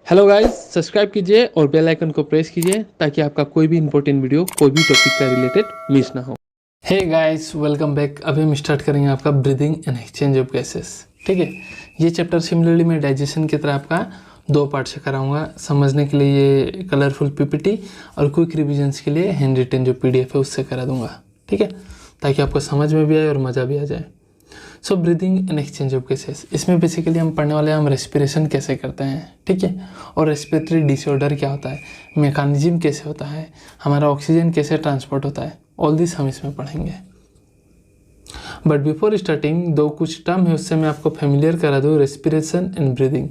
Hello guys, subscribe कीजिए और bell icon को प्रेस कीजिए ताकि आपका कोई भी इंपॉर्टेंट वीडियो कोई भी टॉपिक का रिलेटेड मिस ना हो। Hey guys, welcome back. अभी हम स्टार्ट करेंगे आपका breathing and exchange of gases. ठीक है, ये चैप्टर सिमिलरली मैं डाइजेशन की तरह आपका दो पार्ट से कराऊंगा। समझने के लिए ये कलरफुल पीपीटी और क्विक रिविजन्स के लिए हैंड रिटन जो पीडीएफ है उससे करा दूंगा। ठीक है, ताकि आपको समझ में भी आए और मज़ा भी आ जाए। So breathing and exchange of gases, इसमें बेसिकली हम पढ़ने वाले हैं हम रेस्पिरेशन कैसे करते हैं। ठीक है, और रेस्पिरेटरी डिसऑर्डर क्या होता है, मैकेनिज्म कैसे होता है, हमारा ऑक्सीजन कैसे ट्रांसपोर्ट होता है, ऑल दिस हम इसमें पढ़ेंगे। बट बिफोर स्टार्टिंग दो कुछ टर्म है उससे मैं आपको फेमिलियर करा दूँ। Respiration and breathing.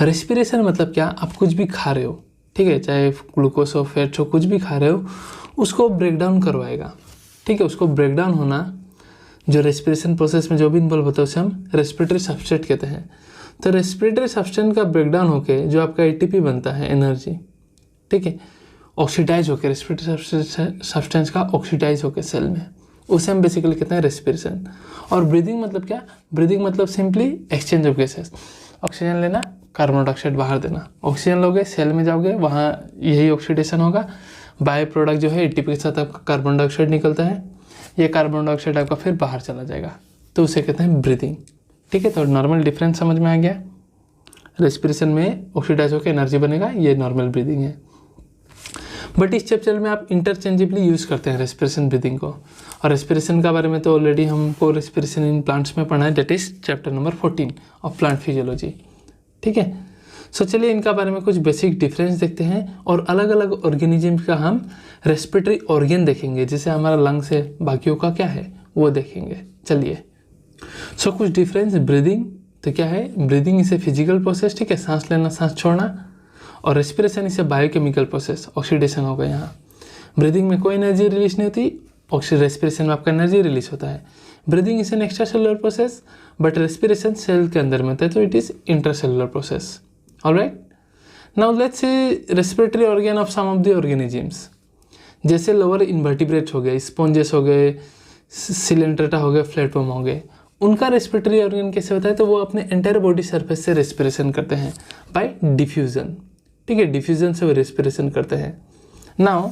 रेस्पिरेशन मतलब क्या, आप कुछ भी खा रहे हो, ठीक है, चाहे ग्लूकोज हो, फैट हो, कुछ भी खा रहे हो, उसको ब्रेक डाउन करवाएगा। ठीक है, उसको ब्रेक डाउन होना जो रेस्पिरेशन प्रोसेस में जो भी इन्वॉल्व होता है उसे हम रेस्पिरेटरी सबस्ट्रेट कहते हैं। तो रेस्पिरेटरी सबस्टेंस का ब्रेकडाउन होकर जो आपका एटीपी बनता है एनर्जी, ठीक है, ऑक्सीडाइज होकर रेस्पिरेटरी सबस्टेंस का ऑक्सीडाइज होकर सेल में, उसे हम बेसिकली कहते हैं रेस्पिरेशन। और ब्रीदिंग मतलब क्या, ब्रीदिंग मतलब simply exchange of gases. Oxygen लेना, कार्बन डाइऑक्साइड बाहर देना, ऑक्सीजन लोगे, सेल में जाओगे, वहाँ यही ऑक्सीडेशन होगा, बाय प्रोडक्ट जो है एटीपी के साथ आपका कार्बन डाइऑक्साइड निकलता है, ये कार्बन डाइऑक्साइड आपका फिर बाहर चला जाएगा, तो उसे कहते हैं ब्रीदिंग। ठीक है, तो नॉर्मल डिफरेंस समझ में आ गया। रेस्पिरेशन में ऑक्सीडाइज होकर एनर्जी बनेगा, ये नॉर्मल ब्रीदिंग है। बट इस चैप्टर में आप इंटरचेंजेबली यूज़ करते हैं रेस्पिरेशन ब्रीदिंग को। और रेस्पिरेशन का बारे में तो ऑलरेडी हमको रेस्पिरेशन इन प्लांट्स में पढ़ा है, that is chapter number 14 of plant physiology. ठीक है, सो चलिए इनका बारे में कुछ बेसिक डिफरेंस देखते हैं और अलग अलग ऑर्गेनिज्म का हम रेस्पिरेटरी ऑर्गन देखेंगे, जैसे हमारा लंग्स है, बाकियों का क्या है वो देखेंगे। चलिए, सो कुछ डिफरेंस। ब्रीदिंग तो क्या है, ब्रीदिंग इसे फिजिकल प्रोसेस, ठीक है, सांस लेना सांस छोड़ना, और रेस्पिरेशन इसे बायोकेमिकल प्रोसेस, ऑक्सीडेशन होगा यहाँ। ब्रीदिंग में कोई एनर्जी रिलीज नहीं होती, रेस्पिरेशन में आपका एनर्जी रिलीज होता है। Breathing is an extra cellular process, but respiration cell के अंदर में होता है, तो it is intercellular process. Alright, now let's see respiratory organ of some of the organisms. जैसे लोअर इन्वर्टिब्रेट्स हो गए, स्पॉन्जेस हो गए, सिलेंट्रेटा हो गए, फ्लैटवर्म हो गए, उनका रेस्पिरेटरी ऑर्गन कैसे होता है, तो वो अपने एंटायर बॉडी सरफेस से रेस्पिरेशन करते हैं बाय डिफ्यूजन। ठीक है, डिफ्यूजन से वो रेस्पिरेशन करते हैं। नाउ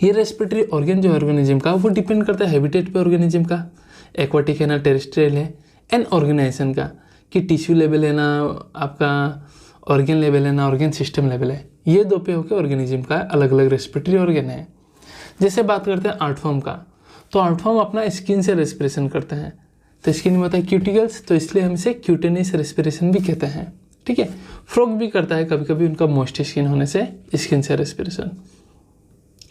ये रेस्पिरेटरी ऑर्गन जो ऑर्गेनिज्म का, वो डिपेंड करता है हैबिटेट पे ऑर्गेनिज्म का, एक्वाटिक है ना टेरेस्ट्रियल है, एंड ऑर्गेनाइजेशन का, कि टिश्यू लेवल है ना आपका ऑर्गन लेवल है ना ऑर्गन सिस्टम लेवल है, ये दो पे होकर ऑर्गेनिज्म का अलग अलग रेस्पिरेटरी ऑर्गन है। जैसे बात करते हैं आर्टफॉर्म का, तो आर्टफॉर्म अपना स्किन से रेस्पिरेशन करते हैं, तो स्किन में होता है क्यूटिकल्स, तो इसलिए हम इसे क्यूटेनियस रेस्पिरेशन भी कहते हैं। ठीक है, फ्रॉग भी करता है कभी कभी उनका मॉइस्ट स्किन होने से स्किन से रेस्पिरेशन।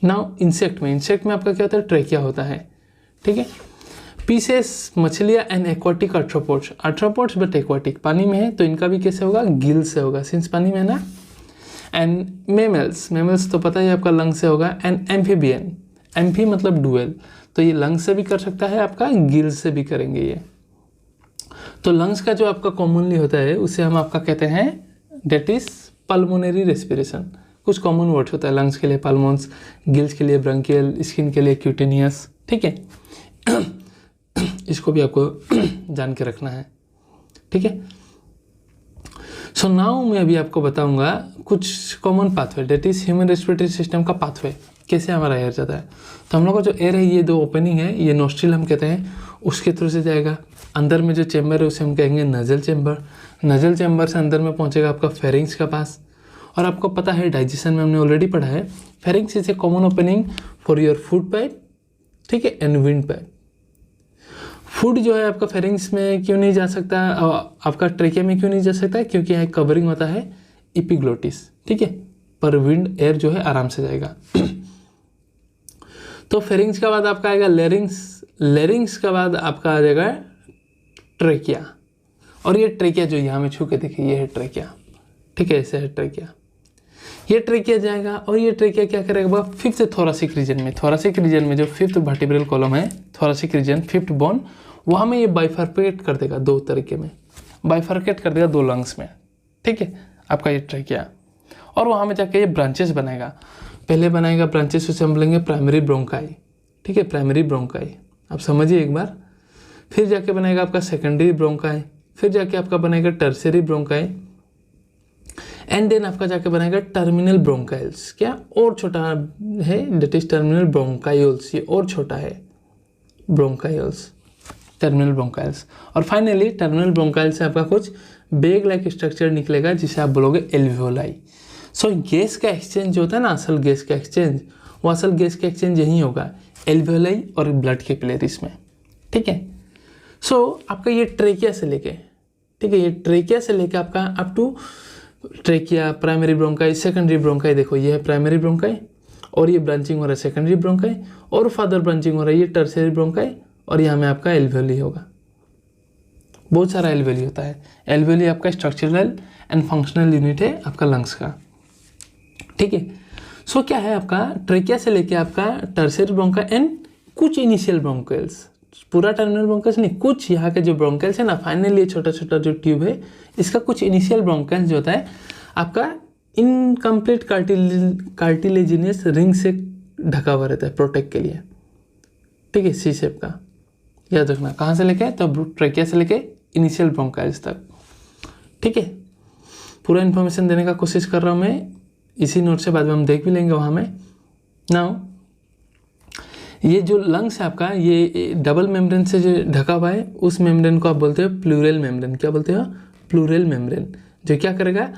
नाउ इंसेक्ट में आपका क्या होता है, ट्रेकिया होता है। ठीक है, पीसेस मछलियाँ and aquatic arthropods but aquatic, पानी में है तो इनका भी कैसे होगा, गिल से होगा, सिंस पानी में है ना। एंड मेमल्स तो पता है आपका लंग से होगा। एंड एम्फीबियन, एम्फी मतलब डुएल, तो ये लंग से भी कर सकता है, आपका गिल से भी करेंगे ये। तो लंग्स का जो आपका कॉमनली होता है उसे हम आपका कहते हैं डेट इज पल्मोनरी रेस्पिरेशन। कुछ कॉमन वर्ड्स होता है लंग्स के लिए पल्मोन्स, गिल्स के लिए ब्रंकियल, स्किन के लिए क्यूटेनियस। ठीक है, इसको भी आपको जान के रखना है। ठीक है, सो नाउ मैं अभी आपको बताऊंगा कुछ common pathway, that is human respiratory system का पाथवे, कैसे हमारा एयर जाता है। तो हम लोग का जो एयर है, ये दो ओपनिंग है, ये नोस्ट्रिल हम कहते हैं, उसके थ्रू से जाएगा। अंदर में जो चैम्बर है उसे हम कहेंगे नजल चैम्बर। नजल चैम्बर से अंदर में पहुंचेगा आपका फेरिंग्स का पास। और आपको पता है डाइजेशन में हमने ऑलरेडी पढ़ा है, pharynx is a common opening for your food pipe, ठीक है, एंड विंड पाइप। फूड जो है आपका फेरिंग्स में क्यों नहीं जा सकता, आपका ट्रेकिया में क्यों नहीं जा सकता, क्योंकि यहाँ कवरिंग होता है इपिग्लोटिस। ठीक है, पर विंड एयर जो है आराम से जाएगा। तो फेरिंग्स का बाद आपका आएगा लेरिंग्स का बाद आपका आ जाएगा ट्रेकिया। और ये ट्रेकिया जो यहाँ में छू के देखिए, ये है ट्रेकिया। ठीक है, ऐसे है ट्रेकिया, ये ट्रेकिया जाएगा। और ये ट्रेकिया क्या करेगा, फिफ्थ थोरासिक रीजन में जो फिफ्थ वर्टिब्रल कॉलम है, थोरासिक रीजन, फिफ्थ बोन, वहाँ में ये बाइफर्केट कर देगा, दो तरीके में बाइफर्केट कर देगा, दो लंग्स में। ठीक है, आपका ये ट्रेकिया। और वहाँ में जाके ये ब्रांचेस बनाएगा, पहले बनाएगा ब्रांचेस, उसे हम बोलेंगे प्राइमरी ब्रोंकाई। ठीक है, प्राइमरी ब्रोंकाई आप समझिए एक बार। फिर जाके बनाएगा आपका सेकेंडरी ब्रोंकाई, फिर जाके आपका बनेगा टर्सरी ब्रोंकाई, एंड देन आपका जाके बनाएगा टर्मिनल ब्रोंकाइल्स, क्या और छोटा है, दैट इज टर्मिनल ब्रोंकाइल्स, ये और छोटा है ब्रोंकाइल्स, टर्मिनल ब्रोंकाइल्स। और फाइनली टर्मिनल ब्रोंकाइल्स से आपका कुछ बेग लाइक स्ट्रक्चर निकलेगा जिसे आप बोलोगे एल्वियोलाई। सो गैस का एक्सचेंज जो होता है ना, असल गैस का एक्सचेंज, वो असल गैस का एक्सचेंज यही होगा एल्वियोलाई और ब्लड कैपिलरीज में, ठीक है। सो आपका ये ट्रेकिया से लेके, ठीक है, ये ट्रेकिया से लेके आपका up to trachea, primary bronchi, secondary bronchi, देखो ये है प्राइमरी ब्रोंकाई और ये ब्रांचिंग हो रहा है सेकेंडरी ब्रोंकाई और फर्दर ब्रांचिंग हो रहा है ये टर्शियरी ब्रोंकाई और यहाँ में आपका एल्वियोली होगा। बहुत सारा एल्वियोली होता है। एल्वियोली आपका स्ट्रक्चरल एंड फंक्शनल यूनिट है आपका लंग्स का, ठीक है। सो क्या है आपका ट्रेकिया से लेके आपका टर्शियरी ब्रोंका एंड कुछ इनिशियल ब्रोंकाइल्स, पूरा टर्मिनल ब्रोंकाइल्स नहीं, कुछ यहाँ के जो ब्रोंकाइल्स है ना, फाइनली छोटा छोटा जो ट्यूब है इसका कुछ इनिशियल ब्रोंकाइल्स जो होता है आपका इनकम्प्लीट कार्टिलेजिनियस रिंग से ढका हुआ रहता है प्रोटेक्ट के लिए, ठीक है, सी शेप का, याद रखना। कहाँ से लेके तो ट्रेकिया से लेके इनिशियल ब्रोंकाइल्स तक, ठीक है। पूरा इन्फॉर्मेशन देने का कोशिश कर रहा हूँ मैं इसी नोट से, बाद में हम देख भी लेंगे वहाँ में। नाउ ये जो लंग्स है आपका, ये डबल मेम्ब्रेन से जो ढका हुआ है उस मेम्ब्रेन को आप बोलते हो प्लूरल मेम्ब्रेन। क्या बोलते हो? प्लूरल मेम्ब्रेन, जो क्या करेगा।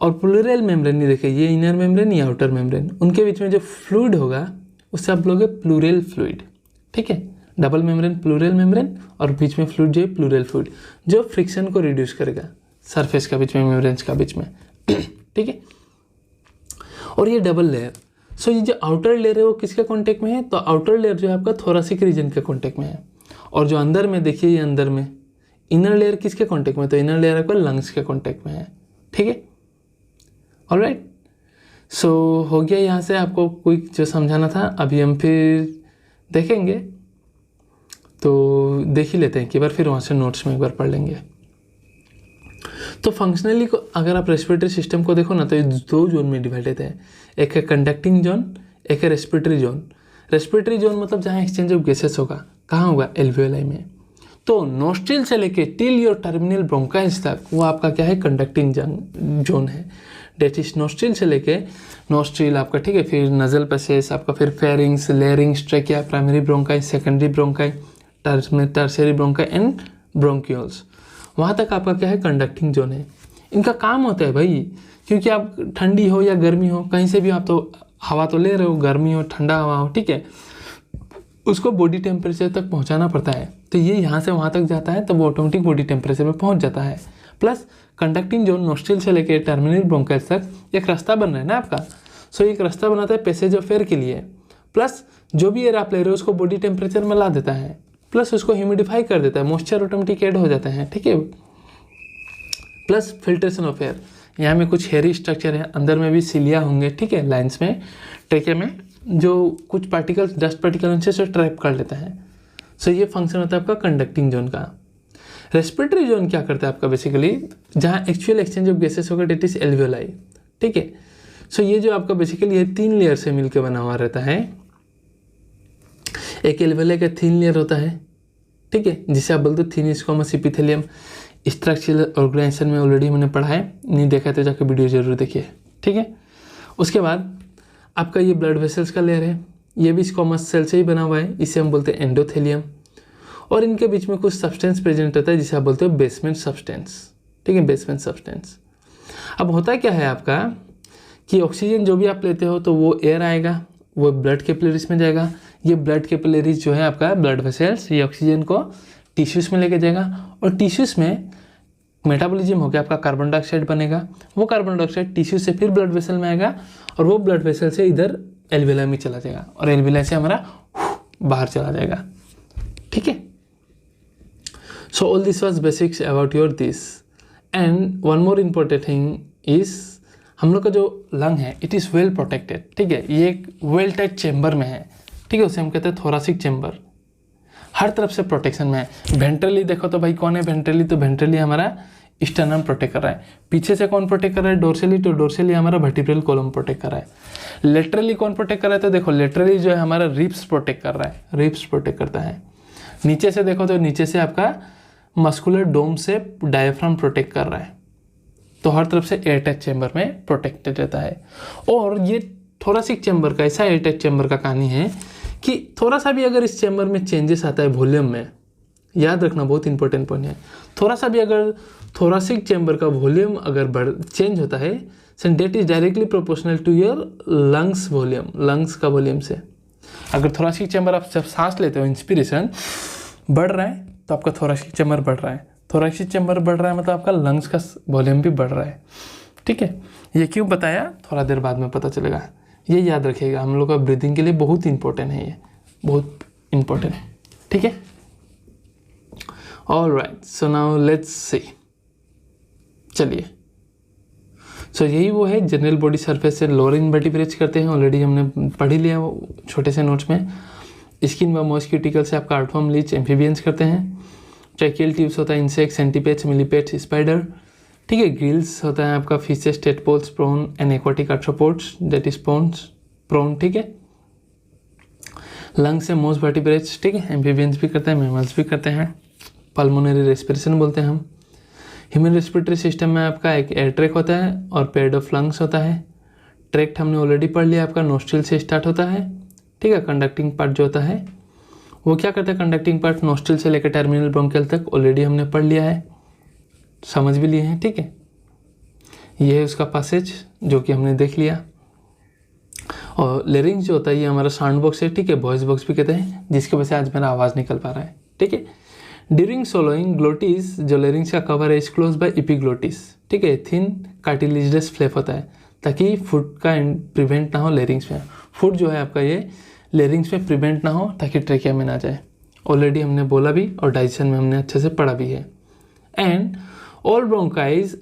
और प्लूरल मेम्ब्रेन नहीं, देखिए ये इनर मेम्ब्रेन, ये आउटर मेम्ब्रेन, उनके बीच में जो फ्लूइड होगा उससे आप बोलोगे प्लूरल फ्लूइड, ठीक है। डबल मेम्ब्रेन प्लूरल मेम्ब्रेन और बीच में फ्लूइड जो है प्लूरल फ्लूइड, जो फ्रिक्शन को रिड्यूस करेगा सरफेस का बीच में, मेम्ब्रेन्स का बीच में, ठीक है। और ये डबल लेयर, सो ये जो आउटर लेयर है वो किसके कांटेक्ट में है, तो आउटर लेयर जो है आपका थोरासिक रीजन के कांटेक्ट में है। और जो अंदर में देखिए ये अंदर में इनर लेयर किसके कांटेक्ट में, तो इनर लेयर आपका लंग्स के कांटेक्ट में है, ठीक है। ऑलराइट, सो हो गया यहाँ से आपको क्विक जो समझाना था। अभी हम फिर देखेंगे, तो देख ही लेते हैं कि बार फिर वहाँ से नोट्स में एक बार पढ़ लेंगे। तो फंक्शनली को अगर आप रेस्पिरेटरी सिस्टम को देखो ना, तो ये दो जोन में डिवाइडेड है, एक है कंडक्टिंग जोन, एक है रेस्पिरेटरी जोन। रेस्पिरेटरी जोन मतलब जहाँ एक्सचेंज ऑफ गैसेस होगा, कहाँ होगा, एल्वियोलाई में। तो नोस्ट्रिल से लेके टिल योर टर्मिनल ब्रोंकाइल्स तक वो आपका क्या है, कंडक्टिंग जोन है। डेट इज नोस्ट्रिल से लेके नोस्ट्रिल आपका, ठीक है, फिर नजल पैसेज आपका, फिर pharynx, लेयरिंग्स, trachea, primary bronchi, secondary bronchi, tertiary bronchi and bronchioles, वहाँ तक आपका क्या है, कंडक्टिंग जोन है। इनका काम होता है भाई, क्योंकि आप ठंडी हो या गर्मी हो, कहीं से भी आप तो हवा तो ले रहे हो, गर्मी हो ठंडा हवा हो, ठीक है, उसको बॉडी टेम्परेचर तक पहुंचाना पड़ता है। तो ये यहाँ से वहाँ तक जाता है तो वो ऑटोमेटिक बॉडी टेम्परेचर में पहुंच जाता है। प्लस कंडक्टिंग जोन नोस्ट्रिल से लेकर टर्मिनल ब्रोंकाइल्स तक एक रास्ता बन रहा है ना आपका, सो एक रास्ता बनाता है पैसेज ऑफ एयर के लिए। प्लस जो भी एयर आप ले रहे हो उसको बॉडी टेम्परेचर में ला देता है, प्लस उसको ह्यूमिडिफाई कर देता है, मॉइस्चर ऑटोमेटिक ऐड हो जाता है, ठीक है। प्लस फिल्ट्रेशन ऑफ एयर, यहाँ में कुछ हेयरी स्ट्रक्चर है, अंदर में भी सिलिया होंगे, ठीक है, लाइंस में, ट्रेकिया में, जो कुछ पार्टिकल्स, डस्ट पार्टिकल उनसे जो ट्रैप कर लेता है। सो ये फंक्शन होता है आपका कंडक्टिंग जोन का। रेस्पिरेटरी जोन क्या करता है आपका, बेसिकली जहाँ एक्चुअल एक्सचेंज ऑफ गैसेस होगा, डेट इज एल्वियोलाई, ठीक है। सो ये जो आपका बेसिकली ये 3 लेयर से मिलकर बना हुआ रहता है। एक एल्वियोलाई का थिन लेयर होता है, ठीक है, जिसे आप बोलते हो thin squamous epithelium. Structural organisation में ऑलरेडी मैंने पढ़ा है, नहीं देखा तो जाकर वीडियो जरूर देखिए, ठीक है। उसके बाद आपका ये ब्लड वेसल्स का लेयर है, ये भी स्क्वामस सेल से ही बना हुआ है, इसे हम बोलते हैं एंडोथेलियम। और इनके बीच में कुछ सब्सटेंस प्रेजेंट होता है जिसे आप बोलते हो बेसमेंट सब्सटेंस, ठीक है, बेसमेंट सब्सटेंस। अब होता क्या है आपका कि ऑक्सीजन जो भी आप लेते हो तो वो एयर आएगा, वो ब्लड कैपिलरीज में जाएगा। ये ब्लड कैपिलरीज जो है आपका ब्लड वेसल्स, ये ऑक्सीजन को टिश्यूज़ में लेके जाएगा और टिश्यूज़ में मेटाबॉलिज्म होकर आपका कार्बन डाइऑक्साइड बनेगा। वो कार्बन डाइऑक्साइड टिश्यू से फिर ब्लड वेसल में आएगा और वो ब्लड वेसल से इधर एल्वियोलाई में चला जाएगा और एल्वियोलाई से हमारा बाहर चला जाएगा, ठीक है। So all this was basics about your this. And one more important thing is, हम लोग का जो लंग है इट इज़ वेल प्रोटेक्टेड, ठीक है, ये एक वेल टाइट चेम्बर में है, ठीक है, उसे हम कहते हैं थोरासिक चेम्बर। हर तरफ से प्रोटेक्शन में है। वेंट्रली देखो तो भाई कौन है वेंट्रली, तो वेंट्रली हमारा स्टर्नम प्रोटेक्ट कर रहा है। पीछे से कौन प्रोटेक्ट कर रहा है, डोर्सली, तो डोर्सली हमारा वर्टिब्रल कॉलम प्रोटेक्ट कर रहा है। लेटरली कौन प्रोटेक्ट कर रहा है, तो देखो लेटरली जो है हमारा रिब्स प्रोटेक्ट कर रहा है, रिब्स प्रोटेक्ट करता है। नीचे से देखो तो नीचे से आपका मस्कुलर डोम से डायफ्राम प्रोटेक्ट कर रहा है, तो हर तरफ से एयर टाइट चैम्बर में प्रोटेक्टेड रहता है। और ये थोरासिक चैम्बर का ऐसा एयर टाइट चैम्बर का कहानी है कि थोड़ा सा भी अगर इस चैम्बर में चेंजेस आता है वॉल्यूम में, याद रखना बहुत इंपॉर्टेंट पॉइंट है, थोड़ा सा भी अगर थोरासिक चैम्बर का वॉल्यूम अगर चेंज होता है that is directly proportional to your lungs volume, lungs का वॉल्यूम से। अगर थोरासिक चैम्बर आप जब सांस लेते हो, इंस्पिरेशन बढ़ रहा है तो आपका थोरासिक चैम्बर बढ़ रहा है, थोरासिक चैम्बर बढ़ रहा है मतलब आपका लंग्स का वॉल्यूम भी बढ़ रहा है। ठीक है, ये क्यों बताया थोड़ा देर बाद में पता चलेगा, ये याद रखिएगा, हम लोग का ब्रीदिंग के लिए बहुत इंपॉर्टेंट है, ये बहुत इंपॉर्टेंट है। ठीक है, ऑलराइट, सो नाउ लेट्स सी। चलिए, सो यही वो है जनरल बॉडी सरफेस से लोअर इनवर्टिब्रेट्स करते हैं, ऑलरेडी हमने पढ़ ही लिया वो छोटे से नोट्स में। स्किन व मॉस्किटिकल से आपका आर्टवर्म, लीच, एम्फीबियंस करते हैं। ट्रैकियल ट्यूब्स होता है इंसेक्ट, सेंटीपेड्स, मिलीपेड्स, स्पाइडर। ठीक है, ग्रिल्स होता है आपका fishes, tadpoles, prawn and aquatic arthropods that is prawn. ठीक है, लंग से मोस्ट वर्टिब्रेट्स, ठीक है, एम्फीबियंस भी करते हैं, मैमल्स भी करते हैं। पल्मोनरी रेस्पिरेशन बोलते हैं हम। ह्यूमन रेस्पिरेटरी सिस्टम में आपका एक एयर ट्रैक होता है और पेड ऑफ लंग्स होता है। ट्रैक्ट हमने ऑलरेडी पढ़ लिया, आपका नोस्ट्रिल से स्टार्ट होता है। ठीक है, कंडक्टिंग पार्ट जो होता है वो क्या करता है, कंडक्टिंग पार्ट नोस्ट्रिल से लेकर टर्मिनल ब्रोंकियल तक ऑलरेडी हमने पढ़ लिया है, समझ भी लिए हैं। ठीक है, ये है उसका पैसेज जो कि हमने देख लिया। और लेरिंग्स जो होता है ये हमारा साउंड बॉक्स है। ठीक है, वॉइस बॉक्स भी कहते हैं, जिसकी वजह से आज मेरा आवाज़ निकल पा रहा है। ठीक है, ड्यूरिंग सोलोइंग ग्लोटिस जो लेरिंग्स का कवर है इज क्लोज बाय एपिग्लोटिस। ठीक है, थिन कार्टिलेजनस फ्लैप होता है ताकि फूड का प्रिवेंट ना हो लेरिंग्स में। फूड जो है आपका ये लेरिंग्स में प्रिवेंट ना हो ताकि ट्रेकिया में ना जाए, ऑलरेडी हमने बोला भी और डाइजेशन में हमने अच्छे से पढ़ा भी है। And all bronchi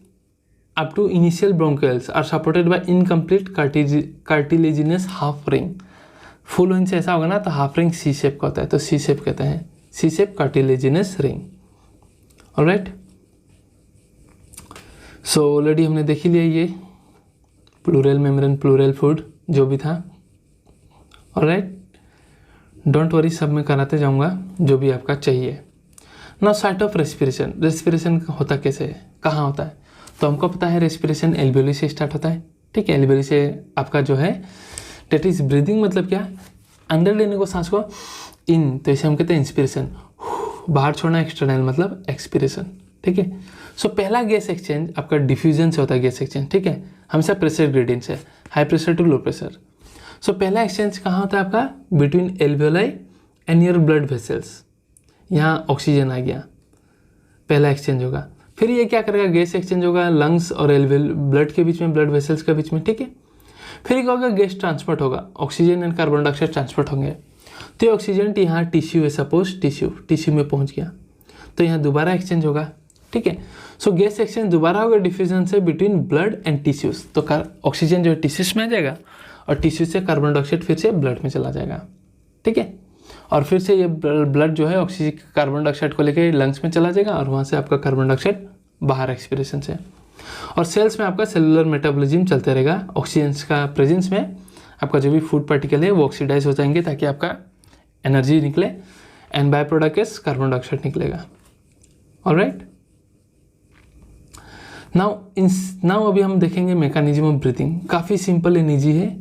up to initial bronchioles are supported by incomplete cartilaginous half ring. Full ring से ऐसा होगा ना तो हाफ रिंग सी शेप का होता है, तो सी शेप कहते हैं, C shape cartilaginous ring. Alright, so already हमने देख ही लिया ये प्लूरल मेम्ब्रेन, प्लूरल फूड जो भी था। ऑलराइट, डोंट वरी, सब मैं कराते जाऊंगा जो भी आपका चाहिए। Now site of respiration, respiration होता कैसे है, कहाँ होता है, तो हमको पता है रेस्पिरेशन एल्वेओली से स्टार्ट होता है। ठीक है, एल्वेओली से आपका जो है डेट इज ब्रीदिंग, मतलब क्या, अंदर लेने को सांस को इन, तो इसे हम कहते हैं इंस्पिरेशन, बाहर छोड़ना एक्सटर्नल मतलब एक्सपिरेशन। ठीक है, सो पहला गैस एक्सचेंज आपका डिफ्यूजन से होता है, गैस एक्सचेंज। ठीक है, हमेशा प्रेशर ग्रेडियंट से, high pressure to low pressure. So पहला एक्सचेंज कहाँ होता है आपका, between alveoli and your blood vessels. यहाँ ऑक्सीजन आ गया, पहला एक्सचेंज होगा। फिर ये क्या करेगा, गैस एक्सचेंज होगा लंग्स और ब्लड के बीच में, ब्लड वेसल्स के बीच में। ठीक है, फिर क्या होगा, गैस ट्रांसपोर्ट होगा, oxygen and carbon dioxide transport होंगे। तो ऑक्सीजन यहाँ टिश्यू है, सपोज टिश्यू में पहुँच गया तो यहाँ दोबारा एक्सचेंज होगा। ठीक है, सो गैस एक्सचेंज दोबारा होगा डिफ्यूजन से बिटवीन ब्लड एंड टिश्यूज। तो ऑक्सीजन जो है टिश्यूज में आ जाएगा और टिश्यू से कार्बन डाइऑक्साइड फिर से ब्लड में चला जाएगा। ठीक है, और फिर से ये ब्लड जो है ऑक्सीजन कार्बन डाइऑक्साइड को लेकर लंग्स में चला जाएगा और वहाँ से आपका कार्बन डाइऑक्साइड बाहर एक्सपिरेशन से। और सेल्स में आपका सेलुलर मेटाबॉलिज्म चलते रहेगा, ऑक्सीजन का प्रेजेंस में आपका जो भी फूड पार्टिकल है वो ऑक्सीडाइज हो जाएंगे ताकि आपका एनर्जी निकले and by product is carbon dioxide निकलेगा। ऑलराइट, नाउ अभी हम देखेंगे मैकेनिज्म ऑफ ब्रीथिंग। काफ़ी सिंपल एंड ईजी है,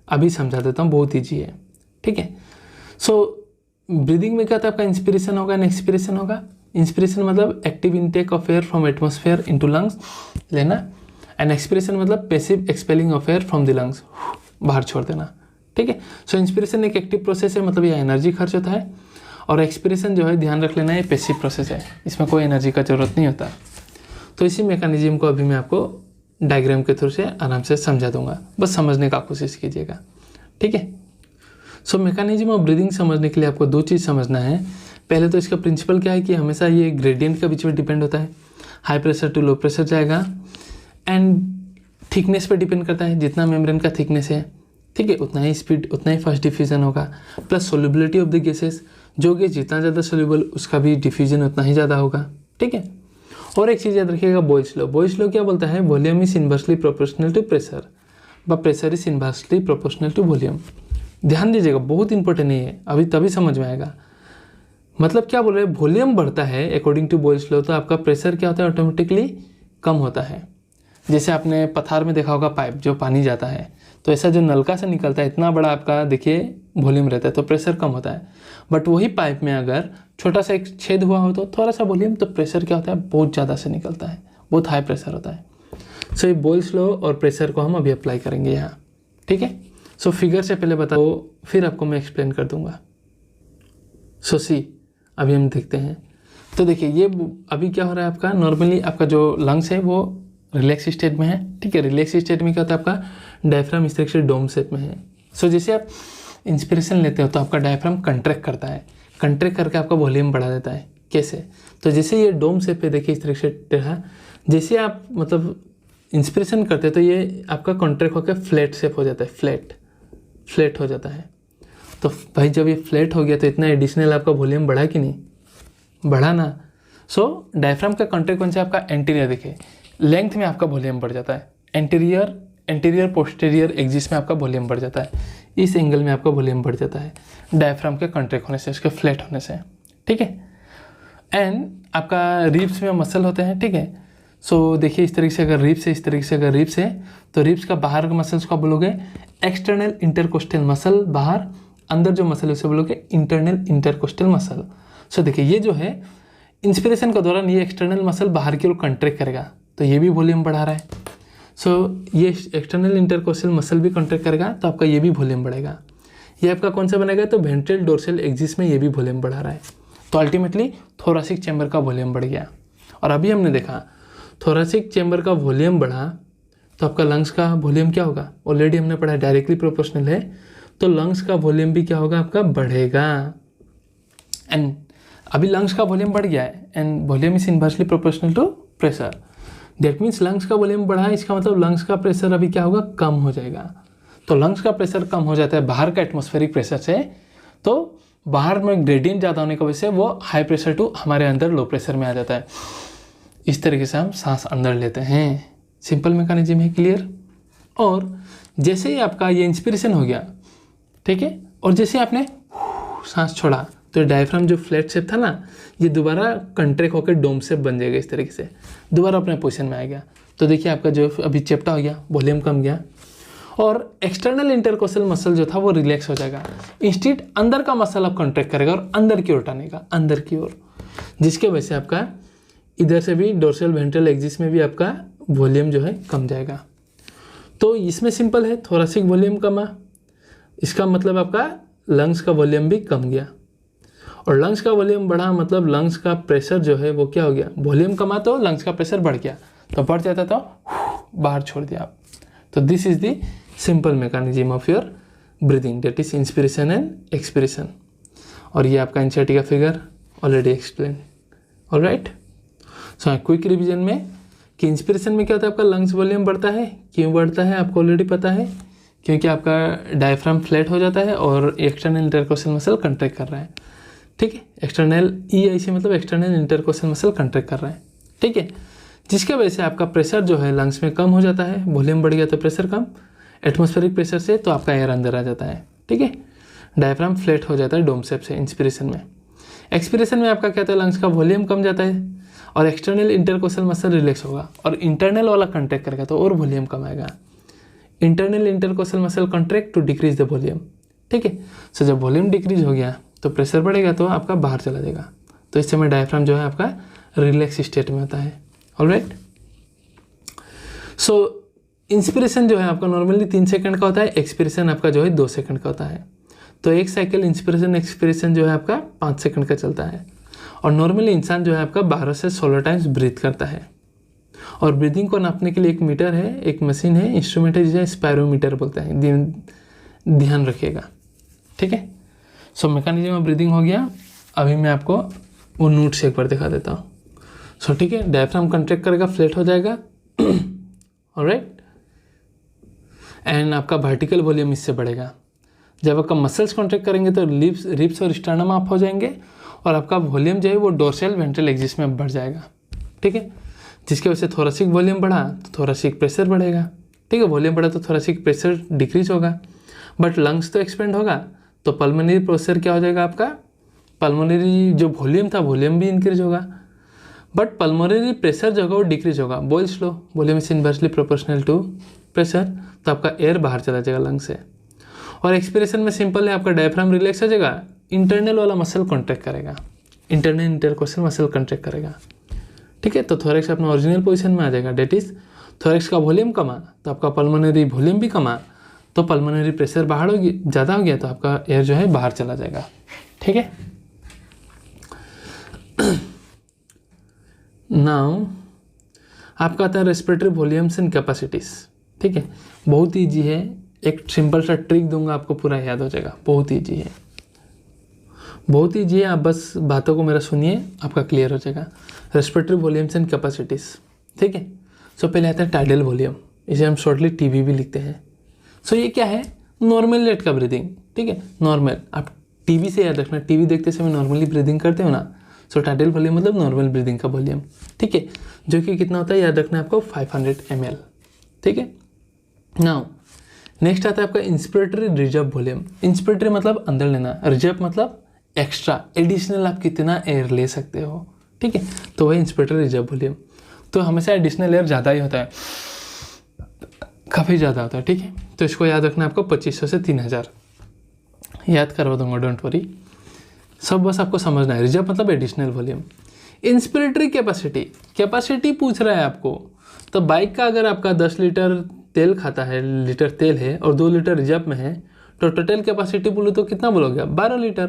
अभी समझा देता हूँ, बहुत ईजी है। ठीक है, सो ब्रीदिंग में क्या था आपका, इंस्पिरेशन होगा एंड एक्सपिरेशन होगा। इंस्पिरेशन मतलब active intake of air from atmosphere into lungs लेना, एंड एक्सपिरेशन मतलब passive expelling of air from the lungs, बाहर छोड़ देना। ठीक है, सो इंस्पिरेशन एक एक्टिव प्रोसेस है, मतलब ये एनर्जी खर्च होता है, और एक्सपिरेशन जो है ध्यान रख लेना, ये पैसिव प्रोसेस है, इसमें कोई एनर्जी का जरूरत नहीं होता। तो इसी मैकेनिज्म को अभी मैं आपको डायग्राम के थ्रू से आराम से समझा दूंगा, बस समझने का कोशिश कीजिएगा। ठीक है, सो मैकेनिज्म ऑफ ब्रीदिंग समझने के लिए आपको दो चीज़ समझना है। पहले तो इसका प्रिंसिपल क्या है कि हमेशा ये ग्रेडियंट के बीच में डिपेंड होता है, high pressure to low pressure जाएगा, एंड थिकनेस पे डिपेंड करता है, जितना मेम्ब्रेन का थिकनेस है, ठीक है, उतना ही स्पीड, उतना ही फास्ट डिफ्यूजन होगा, plus solubility of the gases, जो गैस जितना ज़्यादा सोल्यूबल उसका भी डिफ्यूजन उतना ही ज़्यादा होगा। ठीक है, और एक चीज़ याद रखिएगा, बॉयल्स लॉ। बॉयल्स लॉ क्या बोलता है, volume is inversely proportional to pressure, व pressure is inversely proportional to volume. ध्यान दीजिएगा, बहुत इंपॉर्टेंट है, अभी तभी समझ में आएगा। मतलब क्या बोल रहे हैं, वॉल्यूम बढ़ता है अकॉर्डिंग टू बॉयल्स लॉ, तो आपका प्रेशर क्या होता है, ऑटोमेटिकली कम होता है। जैसे आपने पथार में देखा होगा पाइप जो पानी जाता है, तो ऐसा जो नलका से निकलता है इतना बड़ा आपका देखिए वॉल्यूम रहता है तो प्रेशर कम होता है। बट वही पाइप में अगर छोटा सा एक छेद हुआ हो तो थोड़ा सा वॉल्यूम, तो प्रेशर क्या होता है बहुत ज़्यादा से निकलता है, बहुत हाई प्रेशर होता है। सो ये बोयल्स लॉ और प्रेशर को हम अभी अप्लाई करेंगे यहाँ, ठीक है। सो फिगर से पहले बताओ, फिर आपको मैं एक्सप्लेन कर दूंगा। सो सी अभी हम देखते हैं। तो देखिए ये अभी क्या हो रहा है आपका, नॉर्मली आपका जो लंग्स है वो रिलैक्स स्टेट में है, ठीक है। रिलैक्स स्टेट में क्या होता है आपका डायफ्राम इस तरीके से डोम शेप में है। सो जैसे आप इंस्पिरेशन लेते हो तो आपका डायफ्राम कंट्रैक्ट करता है, कंट्रैक्ट करके आपका वॉल्यूम बढ़ा देता है। कैसे? तो जैसे ये डोम शेप पे देखिए इस तरीके से टेढ़ा, जैसे आप मतलब इंस्पिरेशन करते हैं तो ये आपका कॉन्ट्रैक्ट होकर फ्लैट शेप हो जाता है, फ्लैट हो जाता है। तो भाई जब ये फ्लैट हो गया तो इतना एडिशनल आपका वॉल्यूम बढ़ा कि नहीं, बढ़ा ना। सो डायफ्राम का कॉन्ट्रैक्ट कौन सा आपका एंटीरियर, देखिए लेंथ में आपका वॉल्यूम बढ़ जाता है, एंटीरियर पोस्टीरियर एक्सिस में आपका वॉल्यूम बढ़ जाता है, इस एंगल में आपका वॉल्यूम बढ़ जाता है डायफ्राम के कॉन्ट्रैक्ट होने से, उसके फ्लैट होने से, ठीक है। एंड आपका रिब्स में मसल होते हैं, ठीक है। सो देखिए इस तरीके से अगर रिब्स है, इस तरीके से अगर रिब्स है तो रिब्स का बाहर का मसल्स को आप बोलोगे एक्सटर्नल इंटरकोस्टल मसल, बाहर, अंदर जो मसल है उसे बोलोगे इंटरनल इंटरकोस्टल मसल। सो देखिए ये जो है इंस्पिरेशन के दौरान ये एक्सटर्नल मसल बाहर की ओर कंट्रैक्ट करेगा तो ये भी वॉल्यूम बढ़ा रहा है। सो ये एक्सटर्नल इंटरकोस्टल मसल भी कंट्रैक्ट करेगा तो आपका ये भी वॉल्यूम बढ़ेगा। ये आपका कौन सा बनेगा, तो वेंट्रल डोर्सल एक्सिस में ये भी वॉल्यूम बढ़ा रहा है, तो अल्टीमेटली थोरेसिक चैम्बर का वॉल्यूम बढ़ गया। और अभी हमने देखा थोरेसिक चैम्बर का वॉल्यूम बढ़ा तो आपका लंग्स का वॉल्यूम क्या होगा, ऑलरेडी हमने पढ़ा डायरेक्टली प्रोपोर्शनल है, तो लंग्स का वॉल्यूम भी क्या होगा आपका बढ़ेगा। एंड अभी लंग्स का वॉल्यूम बढ़ गया है and volume is inversely proportional to pressure, that means lungs का वॉल्यूम बढ़ा है, इसका मतलब लंग्स का प्रेशर अभी क्या होगा, कम हो जाएगा। तो लंग्स का प्रेशर कम हो जाता है बाहर का एटमॉस्फेरिक प्रेशर से, तो बाहर में ग्रेडियंट ज़्यादा होने की वजह से वो हाई प्रेशर टू हमारे अंदर लो प्रेशर में आ जाता है। इस तरीके से हम सांस अंदर लेते हैं, सिंपल मैकेनिज्म है, क्लियर। और जैसे ही आपका ये इंस्पिरेशन हो गया, ठीक है, और जैसे आपने सांस छोड़ा तो डायफ्राम जो फ्लैट शेप था ना, ये दोबारा कंट्रैक्ट होकर डोम शेप बन जाएगा, इस तरीके से दोबारा अपने पोजीशन में आ गया। तो देखिए आपका जो अभी चेप्टा हो गया, वॉल्यूम कम गया, और एक्सटर्नल इंटरकोस्टल मसल जो था वो रिलैक्स हो जाएगा। इंस्टेड अंदर का मसल आप कंट्रैक्ट करेगा और अंदर की ओर टानेगा, अंदर की ओर, जिसके वजह से आपका इधर से भी डोर्सल वेंट्रल एक्सिस में भी आपका वॉल्यूम जो है कम जाएगा। तो इसमें सिंपल है, थोरेसिक वॉल्यूम कमा, इसका मतलब आपका लंग्स का वॉल्यूम भी कम गया, और लंग्स का वॉल्यूम बढ़ा मतलब लंग्स का प्रेशर जो है वो क्या हो गया, वॉल्यूम कमा तो लंग्स का प्रेशर बढ़ गया, तो बढ़ जाता तो बाहर छोड़ दिया आप। तो this is the simple mechanism of your breathing, that is inspiration and expiration. और ये आपका एनसीईआरटी का figure already explain, alright. So quick revision में कि इंस्पिरेशन में क्या होता है, आपका लंग्स वॉल्यूम बढ़ता है, क्यों बढ़ता है आपको ऑलरेडी पता है, क्योंकि आपका डायफ्राम फ्लैट हो जाता है और एक्सटर्नल इंटरकोस्टल मसल कंट्रैक्ट कर रहा है, ठीक है। एक्सटर्नल ई मतलब एक्सटर्नल इंटरकोस्टल मसल कंट्रैक्ट कर रहा है, ठीक है, जिसके वजह से आपका प्रेशर जो है लंग्स में कम हो जाता है, वॉल्यूम बढ़ गया तो प्रेशर कम, एटमॉस्फेरिक प्रेशर से तो आपका एयर अंदर आ जाता है, ठीक है। डायफ्राम फ्लैट हो जाता है डोम शेप से इंस्पिरेशन में। एक्सपिरेशन में आपका क्या होता है, लंग्स का वॉल्यूम कम जाता है और एक्सटर्नल इंटरकोस्टल मसल रिलैक्स होगा, और इंटरनल वाला कंट्रैक्ट करेगा तो और वॉल्यूम कम आएगा। Internal intercostal muscle contract to decrease the volume, ठीक है। सो जब वॉल्यूम डिक्रीज हो गया तो प्रेशर बढ़ेगा तो आपका बाहर चला जाएगा, तो इस समय डायफ्राम जो है आपका रिलैक्स स्टेट में होता है, ऑलराइट। सो इंस्पिरेशन जो है आपका नॉर्मली 3 सेकंड का होता है, एक्सपिरेशन आपका जो है 2 सेकंड का होता है। तो एक साइकिल इंस्पिरेशन एक्सपिरेशन जो है आपका 5 सेकंड का चलता है, और नॉर्मली इंसान जो है आपका 12 से 16 टाइम्स ब्रीथ करता है। और ब्रीदिंग को नापने के लिए एक मीटर है, एक मशीन है, इंस्ट्रूमेंट है जिसे स्पायरोमीटर बोलते हैं, ध्यान रखिएगा, ठीक है। सो मैकेनिज्म ऑफ ब्रीदिंग हो गया। अभी मैं आपको वो नोट से एक बार दिखा देता हूँ। सो ठीक है, डायफ्राम कंट्रैक्ट करेगा, फ्लैट हो जाएगा, ऑलराइट, एंड आपका वर्टिकल वॉल्यूम इससे बढ़ेगा। जब आपका मसल्स कॉन्ट्रैक्ट करेंगे तो रिब्स और स्टर्नम अप हो जाएंगे, और आपका वॉल्यूम जो है वो डोर्सल वेंट्रल एक्सिस में बढ़ जाएगा, ठीक है, जिसकी वजह से थोरेसिक वॉल्यूम बढ़ा तो थोरेसिक प्रेशर बढ़ेगा, ठीक है। वॉल्यूम बढ़ा तो थोरेसिक प्रेशर डिक्रीज होगा, बट लंग्स तो एक्सपेंड होगा तो पल्मोनरी प्रेशर क्या हो जाएगा आपका, पल्मोनरी जो वॉल्यूम था वॉल्यूम भी इंक्रीज होगा, बट पल्मोनरी प्रेशर जो होगा वो डिक्रीज होगा। Boyle's law, volume is inversely proportional to pressure, तो आपका एयर बाहर चला जाएगा लंग से। और एक्सपिरेशन में सिंपल है, आपका डायफ्राम रिलैक्स हो जाएगा, इंटरनल वाला मसल कॉन्ट्रैक्ट करेगा, इंटरनल इंटरकोस्टल मसल कॉन्ट्रैक्ट करेगा। ठीक है, तो थोरैक्स अपना ओरिजिनल पोजीशन में आ जाएगा। डेट इज थोरैक्स का वॉल्यूम कमा तो आपका पल्मोनरी वॉल्यूम भी कमा, तो पल्मोनरी प्रेशर बाहर हो गया, ज़्यादा हो गया तो आपका एयर जो है बाहर चला जाएगा। ठीक है, नाउ आपका आता है रेस्पिरेटरी वॉल्यूम्स एंड कैपेसिटीज। ठीक है, बहुत ईजी है, एक सिंपल सा ट्रिक दूंगा आपको, पूरा याद हो जाएगा। बहुत ईजी है, बहुत ईजी है, आप बस बातों को मेरा सुनिए, आपका क्लियर हो जाएगा। Respiratory volumes and capacities. ठीक है, सो पहले आता है टाइडल वॉल्यूम, इसे हम शॉर्टली टीवी भी लिखते हैं। सो ये क्या है, नॉर्मल रेट का ब्रीदिंग। ठीक है, नॉर्मल, आप टीवी से याद रखना, टीवी देखते समय नॉर्मली ब्रीदिंग करते हो ना, सो टाइडल वॉल्यूम मतलब नॉर्मल ब्रीदिंग का वॉल्यूम। ठीक है, जो कि कितना होता है याद रखना है आपको, 500 ml। ठीक है, नाउ नेक्स्ट आता है आपका इंस्पिरेटरी रिजर्व वॉल्यूम। इंस्पिरेटरी मतलब अंदर लेना, रिजर्व मतलब एक्स्ट्रा, एडिशनल आप कितना एयर ले सकते हो। ठीक है, तो वही इंस्पिरेटरी रिजर्व वॉल्यूम। तो हमेशा एडिशनल एयर ज़्यादा ही होता है, काफ़ी ज़्यादा होता है। ठीक है, तो इसको याद रखना है आपको, 2500 से 3000 याद करवा दूंगा, डोंट वरी, सब बस आपको समझना है। रिजर्व मतलब additional volume. Inspiratory capacity, capacity पूछ रहा है आपको, तो बाइक का अगर आपका 10 लीटर तेल खाता है, लीटर तेल है और 2 लीटर रिजर्व में है, तो टोटल कैपेसिटी बोलो तो कितना बोलोगे, 12 लीटर।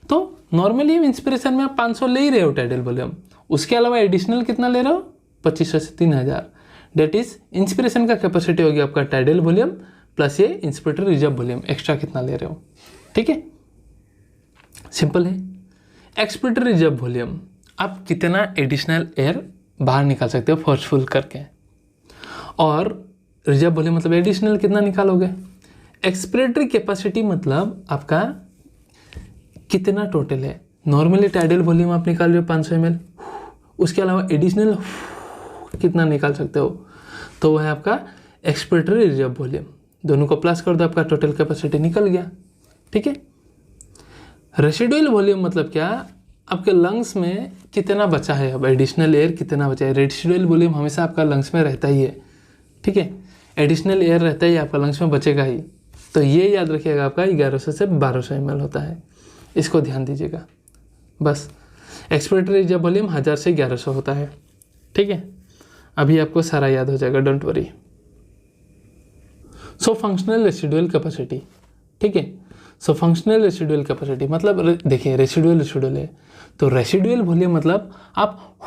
तो नॉर्मली इंस्पिरेशन में आप 500 ले ही रहे हो टाइडल वॉल्यूम, उसके अलावा एडिशनल कितना ले रहे हो, 2500 से 3000। डेट इज इंस्पिरेशन का कैपेसिटी हो गया आपका टाइडल वॉल्यूम प्लस ये इंस्पिरेटरी रिजर्व वॉल्यूम, एक्स्ट्रा कितना ले रहे हो। ठीक है, सिंपल है। एक्सपिरेटरी रिजर्व वॉल्यूम, आप कितना एडिशनल एयर बाहर निकाल सकते हो फोर्सफुल करके, और रिजर्व वॉल्यूम मतलब एडिशनल कितना निकालोगे। एक्सपिरेटरी कैपेसिटी मतलब आपका कितना टोटल है। नॉर्मली टाइडल वॉल्यूम आप निकाल रहे हो 500 ml, उसके अलावा एडिशनल कितना निकाल सकते हो, तो वह है आपका एक्सपिरेटरी रिजर्व वॉल्यूम। दोनों को प्लस कर दो, आपका टोटल कैपेसिटी निकल गया। ठीक है, रेसिडुअल वॉल्यूम मतलब क्या, आपके लंग्स में कितना बचा है, अब एडिशनल एयर कितना बचा है। रेसिडुअल वॉल्यूम हमेशा आपका लंग्स में रहता ही है। ठीक है, एडिशनल एयर रहता ही आपका लंग्स में बचेगा ही, तो ये याद रखिएगा, आपका 1100 से 1200 ml होता है, इसको ध्यान दीजिएगा बस। एक्सपिरेटरी रिजर्व वॉल्यूम 1000 से 1100 होता है। ठीक है, अभी आपको सारा याद हो जाएगा, don't worry. So functional residual capacity. ठीक है, सो फंक्शनल रेसिडुअल कैपेसिटी मतलब देखिए, रेसिडुअल है, तो रेसिडुअल वॉल्यूम मतलब आप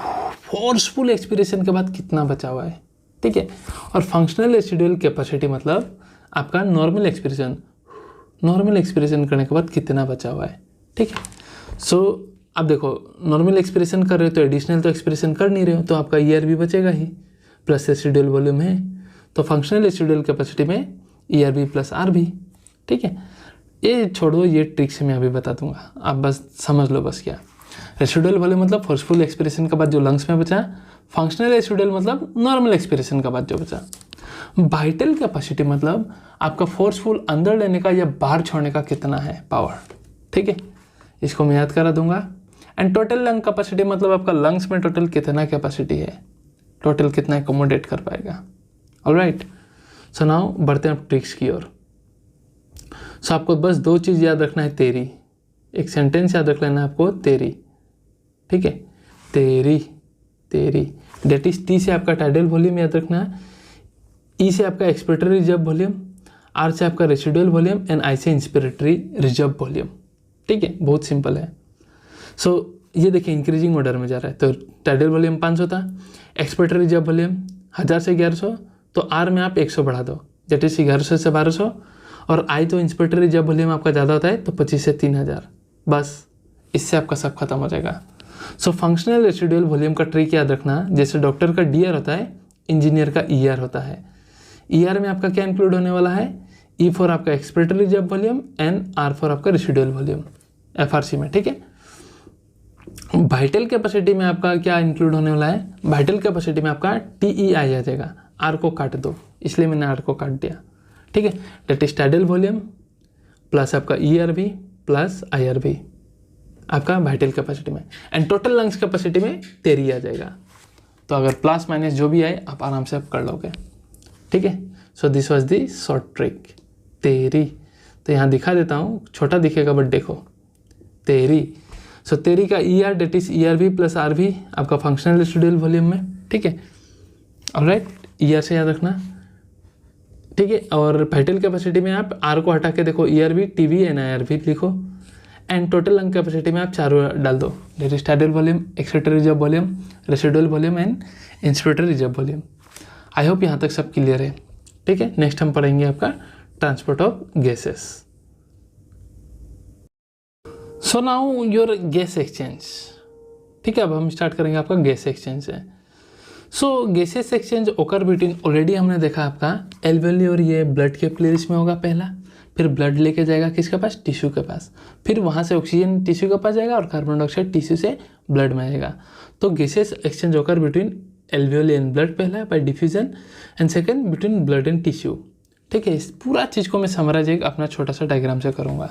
फोर्सफुल एक्सपिरेशन के बाद कितना बचा हुआ है। ठीक है, और फंक्शनल रेसिडुअल कैपेसिटी मतलब आपका नॉर्मल एक्सपिरेशन करने के बाद कितना बचा हुआ है। ठीक है, सो अब देखो, नॉर्मल एक्सपिरेशन कर रहे हो तो एडिशनल तो एक्सपिरेशन कर नहीं रहे हो, तो आपका ईयर भी बचेगा ही, प्लस रेसिडुअल वॉल्यूम है, तो फंक्शनल रेसिडुअल कैपेसिटी में ईयर भी प्लस आर भी। ठीक है, ये छोड़ो, ये ट्रिक से मैं अभी बता दूंगा, आप बस समझ लो बस क्या। रेसिडुअल वॉल्यूम मतलब फोर्सफुल एक्सपिरेशन के बाद जो लंग्स में बचा, फंक्शनल रेसिडुअल मतलब नॉर्मल एक्सपिरेशन के बाद जो बचा। वाइटल कैपेसिटी मतलब आपका फोर्सफुल अंदर लेने का या बाहर छोड़ने का कितना है पावर। ठीक है, इसको मैं याद करा दूंगा। एंड टोटल लंग कैपेसिटी मतलब आपका लंग्स में टोटल कितना कैपेसिटी है, टोटल कितना एकोमोडेट कर पाएगा। ऑलराइट, सो नाउ बढ़ते हैं ट्रिक्स की ओर। सो आपको बस 2 चीज़ याद रखना है, तेरी, एक सेंटेंस याद रख लेना है आपको, तेरी। ठीक है, तेरी, डेट इज टी से आपका टाइडल वॉल्यूम याद रखना है, ई से आपका एक्सपिरेटरी रिजर्व वॉल्यूम, आर से आपका रेसिडुअल वॉल्यूम एंड आई से इंस्पिरेटरी रिजर्व वॉल्यूम। ठीक है, बहुत सिंपल है। सो ये देखिए इंक्रीजिंग ऑर्डर में जा रहा है, तो टाइडल वॉल्यूम 500 था, एक्सपिरेटरी रिजर्व वॉल्यूम 1000 से 1100, तो आर में आप 100 बढ़ा दो, दैट इज 1100 से 1200, और आई तो इंस्पिरेटरी रिजर्व वॉल्यूम आपका ज़्यादा होता है, तो 25 से 3000, बस इससे आपका सब खत्म हो जाएगा। सो फंक्शनल रेसिडुअल वॉल्यूम का ट्रिक याद रखना, जैसे डॉक्टर का डीआर होता है, इंजीनियर का ईआर होता है। ईआर में आपका क्या इंक्लूड होने वाला है, ई फॉर आपका expiratory reserve volume and R for आपका रेसिडुअल वॉल्यूम एफआरसी में। ठीक है, वाइटल कैपेसिटी में आपका क्या इंक्लूड होने वाला है, वाइटल कैपेसिटी में आपका टीईआई आ जाएगा, आर को काट दो, इसलिए मैंने आर को काट दिया। ठीक है, that is tidal volume plus आपका ईआर भी प्लस आईआर भी, आपका वाइटल कैपेसिटी में, एंड टोटल लंग्स कैपेसिटी में 13 आ जाएगा। तो अगर प्लस माइनस जो भी आए आप आराम से आप कर लोगे, ठीक है। So this was the short trick 13। तो यहाँ दिखा देता हूँ, छोटा दिखेगा बट देखो 13। सो 13 का E R that is E R V plus R V आपका फंक्शनल रेसिडुअल वॉल्यूम में, ठीक है। ऑलराइट, ई आर से याद रखना, ठीक है। और वाइटल कैपेसिटी में आप आर को हटा के देखो, E R V T V and I R V लिखो, एंड टोटल लंग कैपेसिटी में आप चारों डाल दो, that is tidal volume, expected reserve volume, residual volume and inspected reserve volume. I hope यहाँ तक सब क्लियर है, ठीक है। नेक्स्ट हम पढ़ेंगे आपका transport of gases. So now your gas exchange, ठीक है। अब हम स्टार्ट करेंगे आपका गैस एक्सचेंज से। सो गैसेस एक्सचेंज ओकर बिटवीन, ऑलरेडी हमने देखा आपका एल्वेली और ये ब्लड के प्लेरिस में होगा पहला, फिर ब्लड लेके जाएगा किसके पास, टिश्यू के पास, फिर वहाँ से ऑक्सीजन टिश्यू के पास जाएगा और कार्बन डाइऑक्साइड टिश्यू से ब्लड में आएगा। तो गैसेस एक्सचेंज ओकर बिटवीन एल्वेली एंड ब्लड पहला bye diffusion, and second between blood and tissue, ठीक है। इस पूरा चीज़ को मैं समराइज एक अपना छोटा सा डायग्राम से करूँगा,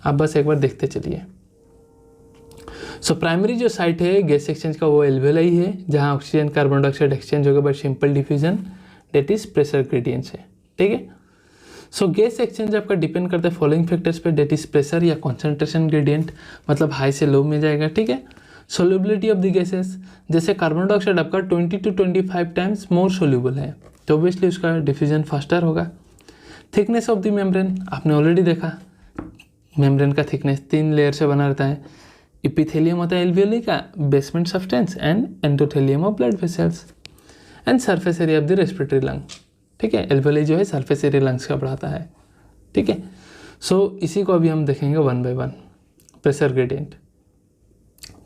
आप बस एक बार देखते चलिए। सो प्राइमरी जो साइट है गैस एक्सचेंज का वो एल्वेलाई है, जहाँ ऑक्सीजन कार्बन डाइऑक्साइड एक्सचेंज होगा by simple diffusion, that is pressure gradient से, ठीक है। सो गैस एक्सचेंज आपका डिपेंड करता है फॉलोइंग फैक्टर्स पे, डेट इज प्रेशर या कॉन्सेंट्रेशन ग्रेडियंट, मतलब हाई से लो में जाएगा, ठीक है। सोल्यूबिलिटी ऑफ द गैसेस, जैसे कार्बन डाइऑक्साइड आपका 20 to 25 टाइम्स मोर सोल्यूबल है, तो ऑब्वियसली उसका डिफ्यूजन फास्टर होगा। थिकनेस ऑफ द मेम्ब्रेन, आपने ऑलरेडी देखा मेम्ब्रेन का थिकनेस 3 लेयर से बना रहता है। इपिथेलियम होता है एल्वियोली का basement substance, and endothelium of blood vessels, and surface area of the respiratory lung, ठीक है। एल्वियोली जो है सरफेस एरिया लंग्स का बढ़ाता है, ठीक है। सो इसी को अभी हम देखेंगे 1 by 1 प्रेशर ग्रेडियंट।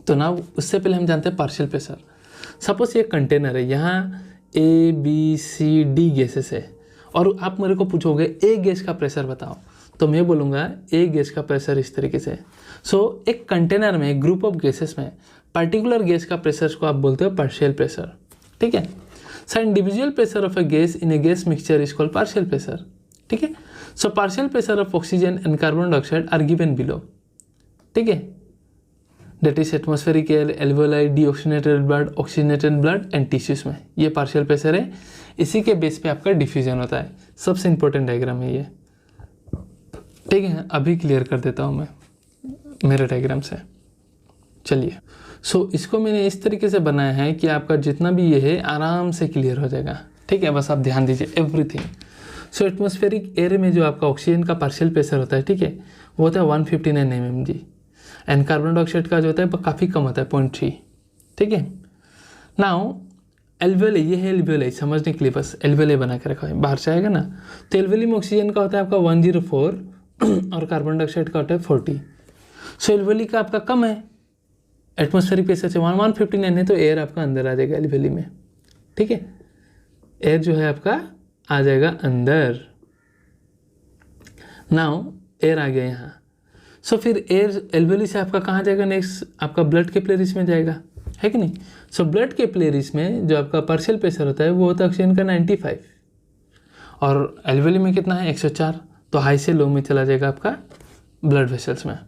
तो ना उससे पहले हम जानते हैं पार्शियल प्रेशर। सपोज ये कंटेनर है, यहाँ A B C D gases है, और आप मेरे को पूछोगे ए गैस का प्रेशर बताओ, तो मैं बोलूँगा ए गैस का प्रेशर इस तरीके से। सो एक कंटेनर में, ग्रुप ऑफ गैसेस में पर्टिकुलर गैस का प्रेशर को आप बोलते हो पार्शियल प्रेशर, ठीक है। So individual pressure of a gas in a gas mixture is called partial pressure, ठीक है। So partial pressure of oxygen and carbon dioxide are given below, ठीक है। That is atmospheric air, alveoli, deoxygenated blood, oxygenated blood and tissues में, ये partial pressure है। इसी के base पे आपका डिफ्यूजन होता है। सबसे इंपॉर्टेंट डायग्राम है ये, ठीक है। अभी क्लियर कर देता हूँ मैं मेरे डायग्राम से, चलिए। सो इसको मैंने इस तरीके से बनाया है कि आपका जितना भी ये है आराम से क्लियर हो जाएगा, ठीक है। बस आप ध्यान दीजिए एवरीथिंग। सो एटमॉस्फेरिक एयर में जो आपका ऑक्सीजन का पार्शियल प्रेशर होता है, ठीक है, वो होता है 159 mmg, एंड कार्बन डाइऑक्साइड का जो होता है वो काफ़ी कम होता है 0.3, ठीक है। नाउ एल्वेली, ये है एल्वेली, समझने के लिए बस एल्वेली बना के रखा है, बाहर से आएगा ना। तो एल्वेली में ऑक्सीजन का होता है आपका 104 और कार्बन डाइऑक्साइड का होता है 40। सो एल्वेली का आपका कम है, एटमॉस्फेरिक प्रेशर से 159 है, तो एयर आपका अंदर आ जाएगा एल्वेली में, ठीक है। एयर जो है आपका आ जाएगा अंदर। नाउ एयर आ गया यहाँ। सो फिर एयर एल्वेली से आपका कहाँ जाएगा, नेक्स्ट आपका ब्लड के प्लेरिस में जाएगा, है कि नहीं। सो ब्लड के प्लेरिस में जो आपका पार्शियल प्रेशर होता है वो होता है ऑक्सीजन का 95, और एल्वेली में कितना है 104, तो हाई से लो में चला जाएगा आपका ब्लड वेसल्स में।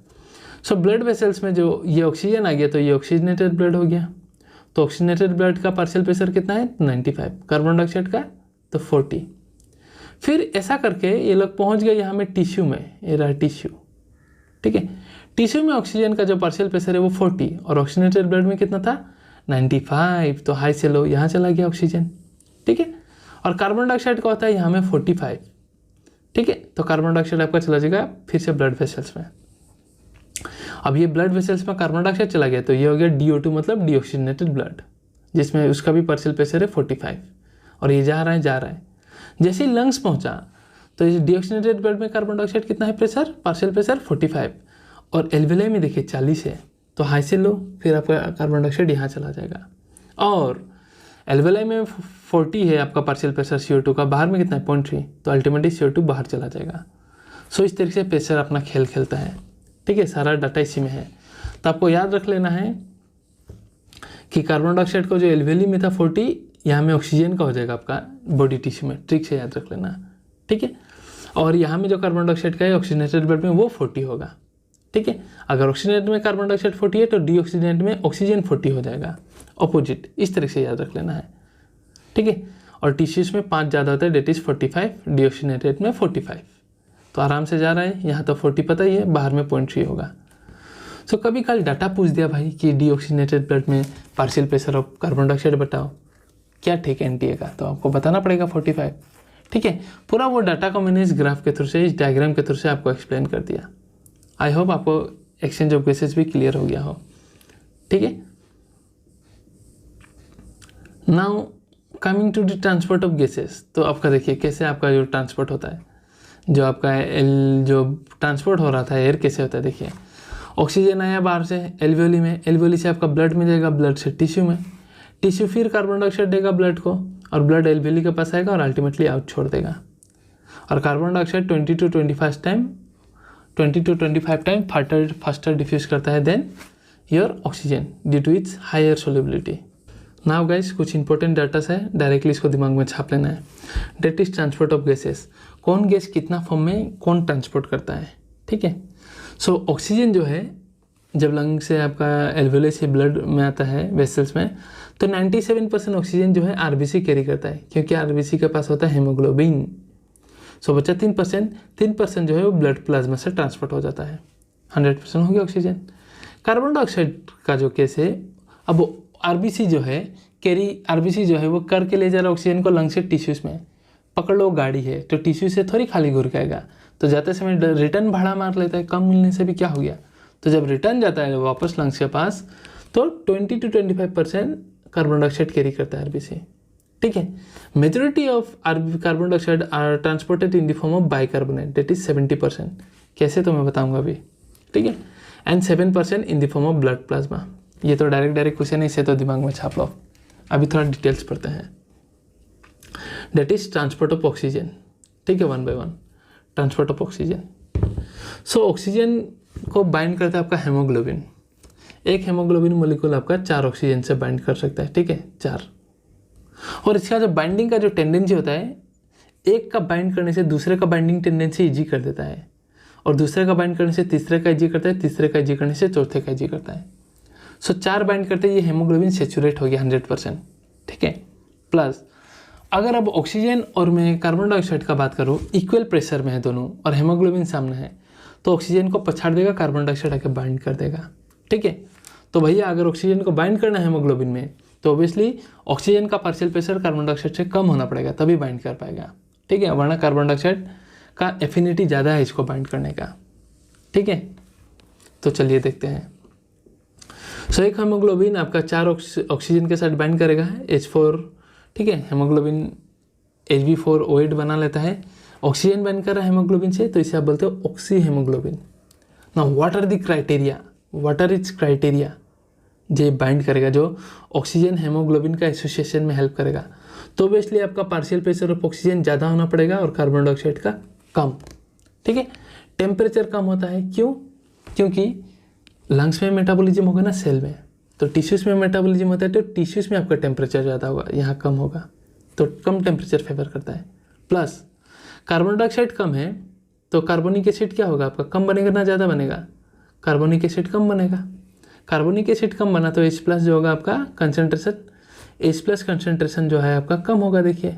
सो ब्लड वेसल्स में जो ये ऑक्सीजन आ गया तो ये ऑक्सीजनेटेड ब्लड हो गया, तो ऑक्सीजनेटेड ब्लड का पार्शियल प्रेशर कितना है 95, कार्बन डाइऑक्साइड का तो 40। फिर ऐसा करके ये लोग पहुंच गए यहाँ में टिश्यू में, ये रहा टिश्यू, ठीक है। टिश्यू में ऑक्सीजन का जो पार्शियल प्रेशर है वो 40, और ऑक्सीजनेटेड ब्लड में कितना था 95, तो हाई से लो यहाँ चला गया ऑक्सीजन, ठीक है। और कार्बन डाइऑक्साइड का होता है यहाँ में 45, ठीक है। तो कार्बन डाइऑक्साइड आपका चला जाएगा फिर से ब्लड वेसल्स में। अब ये ब्लड वेसल्स में कार्बन डाइऑक्साइड चला गया तो ये हो गया DO2, मतलब डीऑक्सीजनेटेड ब्लड, जिसमें उसका भी पार्शियल प्रेशर है 45, और ये जा रहा है। जैसे ही लंग्स पहुंचा तो इस डीऑक्सीजनेटेड ब्लड में कार्बन डाइऑक्साइड कितना है प्रेशर, पार्शियल प्रेशर 45, और एल्वेलाई में देखिए 40 है, तो हाई से लो फिर आपका कार्बन डाइऑक्साइड यहाँ चला जाएगा। और एल्वेलाई में 40 है आपका पार्शियल प्रेशर CO2 का, बाहर में कितना है 0.3, तो अल्टीमेटली CO2 बाहर चला जाएगा। सो इस तरीके से प्रेशर अपना खेल खेलता है, ठीक है। सारा डाटा इसी में है। तो आपको याद रख लेना है कि कार्बन डाइऑक्साइड को जो एल्वेली में था 40, यहाँ में ऑक्सीजन का हो जाएगा आपका बॉडी टिश्यू में, ट्रिक से याद रख लेना, ठीक है। और यहाँ में जो कार्बन डाइऑक्साइड का है ऑक्सीजनेटेड ब्लड में वो 40 होगा, ठीक है। अगर ऑक्सीजनेट में कार्बन डाइऑक्साइड 40 है तो डीऑक्सीजनेट में ऑक्सीजन 40 हो जाएगा, अपोजिट, इस तरह से याद रख लेना है, ठीक है। और टिश्यूज में 5 ज़्यादा होता है, डेट इज 45, डीऑक्सीजनेटेड में 45, तो आराम से जा रहा है। यहाँ तो 40 पता ही है, बाहर में 0.3 होगा। सो कभी कल डाटा पूछ दिया भाई कि डीऑक्सीजनेटेड ब्लड में partial pressure of carbon dioxide बताओ, क्या ठीक है एनटीए का, तो आपको बताना पड़ेगा 45, ठीक है। पूरा वो डाटा को मैंने इस ग्राफ के थ्रू से, इस डायग्राम के थ्रू से आपको एक्सप्लेन कर दिया। आई होप आपको एक्सचेंज ऑफ गैसेस भी क्लियर हो गया हो, ठीक है। Now coming to the transport of gases, तो आपका देखिए कैसे आपका जो ट्रांसपोर्ट होता है, जो आपका जो ट्रांसपोर्ट हो रहा था एयर कैसे होता है। देखिए ऑक्सीजन आया बाहर से एल्वियोली में, एल्वियोली से आपका ब्लड में जाएगा, ब्लड से टिश्यू में, टिश्यू फिर कार्बन डाइऑक्साइड देगा ब्लड को, और ब्लड एल्वियोली के पास आएगा और अल्टीमेटली आउट छोड़ देगा। और carbon dioxide 20 to 25 time faster diffuse करता है then your oxygen due to its higher solubility. Now guys कुछ इंपॉर्टेंट डाटा है, डायरेक्टली इसको दिमाग में छाप लेना है। That is transport of gases, कौन गैस कितना फॉर्म में कौन ट्रांसपोर्ट करता है, ठीक है। सो ऑक्सीजन जो है जब लंग से आपका एल्वियोली से ब्लड में आता है वेसल्स में, तो 97% ऑक्सीजन जो है आरबीसी कैरी करता है, क्योंकि आरबीसी के पास होता है हेमोग्लोबिन। सो बच्चा 3% जो है वो ब्लड प्लाज्मा से ट्रांसपोर्ट हो जाता है, 100% हो गया ऑक्सीजन। कार्बन डाइऑक्साइड का जो केस है, अब आरबीसी जो है आरबीसी जो है वो करके ले जा रहा है ऑक्सीजन को लंग से टिश्यूज में। पकड़ लो गाड़ी है तो टिश्यू से थोड़ी खाली घुर के आएगा, तो जाते समय रिटर्न भाड़ा मार लेता है, कम मिलने से भी क्या हो गया, तो जब रिटर्न जाता है वापस लंग्स के पास तो 20 to 25% कार्बन डाइऑक्साइड कैरी करता है आरबीसी, ठीक है। Majority of carbon dioxide are transported in the form of bicarbonate, that is 70%, कैसे तो मैं बताऊंगा अभी, ठीक है। And 7% in the form of blood plasma. ये तो डायरेक्ट क्वेश्चन है, इसे तो दिमाग में छाप लो। अभी थोड़ा डिटेल्स पढ़ते हैं। That is transport of oxygen, ठीक है, 1 by 1 transport of oxygen. So oxygen को बाइंड करता है आपका हेमोग्लोबिन। एक हेमोग्लोबिन मोलिक्यूल आपका 4 ऑक्सीजन से बाइंड कर सकता है, ठीक है, 4। और इसका जो बाइंडिंग का जो टेंडेंसी होता है, एक का बाइंड करने से दूसरे का बाइंडिंग टेंडेंसी इजी कर देता है, और दूसरे का बाइंड करने से तीसरे का इजी करता है, तीसरे का इजी करने से चौथे का इजी करता है। सो 4 बाइंड करते ये हेमोग्लोबिन सेचुरेट हो गया 100%, ठीक है। प्लस अगर अब ऑक्सीजन और मैं कार्बन डाइऑक्साइड का बात करूँ, इक्वल प्रेशर में है दोनों और हेमोग्लोबिन सामने है, तो ऑक्सीजन को पछाड़ देगा, कार्बन डाइऑक्साइड आके बाइंड कर देगा, ठीक है। तो भैया अगर ऑक्सीजन को बाइंड करना है हेमोग्लोबिन में, तो ऑब्वियसली ऑक्सीजन का पार्शियल प्रेशर कार्बन डाइऑक्साइड से कम होना पड़ेगा, तभी बाइंड कर पाएगा, ठीक है, वरना कार्बन डाइऑक्साइड का एफिनिटी ज़्यादा है इसको बाइंड करने का, ठीक है। तो चलिए देखते हैं। सो एक हेमोग्लोबिन आपका 4 ऑक्सीजन के साथ बाइंड करेगा, H4, ठीक है। हेमोग्लोबिन Hb4O8 बना लेता है, ऑक्सीजन बाइंड कर रहा है हेमोग्लोबिन से, तो इसे आप बोलते हो oxyhaemoglobin. Now what are the criteria, what are its criteria, जो बाइंड करेगा, जो ऑक्सीजन हेमोग्लोबिन का एसोसिएशन में हेल्प करेगा, तो ऑब्वियसली आपका पार्शियल प्रेशर ऑफ ऑक्सीजन ज़्यादा होना पड़ेगा और कार्बन डाइऑक्साइड का कम, ठीक है। टेम्परेचर कम होता है, क्यों, क्योंकि लंग्स में मेटाबॉलिज्म होगा ना सेल में, तो टिश्यूज़ में मेटाबॉलिज्म होता है, तो टिश्यूज़ में आपका टेम्परेचर ज़्यादा होगा, यहाँ कम होगा, तो कम टेम्परेचर फेवर करता है। प्लस कार्बन डाइऑक्साइड कम है तो कार्बोनिक एसिड क्या होगा आपका, कम बनेगा ना ज़्यादा बनेगा, कार्बोनिक एसिड कम बनेगा। कार्बोनिक एसिड कम बना तो H+ जो होगा आपका कंसनट्रेशन, H+ कंसनट्रेशन जो है आपका कम होगा। देखिए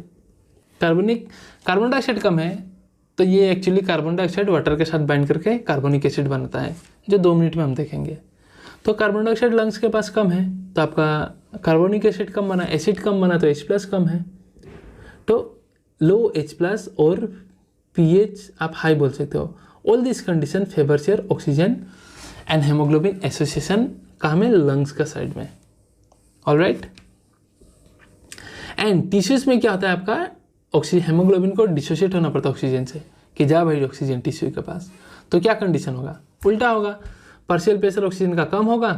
कार्बन डाइऑक्साइड कम है तो ये एक्चुअली कार्बन डाइऑक्साइड वाटर के साथ बाइंड करके कार्बोनिक एसिड बनाता है, जो 2 मिनट में हम देखेंगे। तो कार्बन डाइऑक्साइड लंग्स के पास कम है तो आपका कार्बोनिक एसिड कम बना, एसिड कम बना तो H+ कम है, तो लो H+ और pH आप हाई बोल सकते हो। All this condition favours your oxygen and haemoglobin association, कहाँ में, लंग्स का साइड में, ऑलराइट। एंड टिश्यूज में क्या होता है आपका, हेमोग्लोबिन को डिसोशिएट होना पड़ता है ऑक्सीजन से, कि जा भाई ऑक्सीजन टिश्यू के पास, तो क्या कंडीशन होगा, उल्टा होगा, पार्शियल प्रेशर ऑक्सीजन का कम होगा,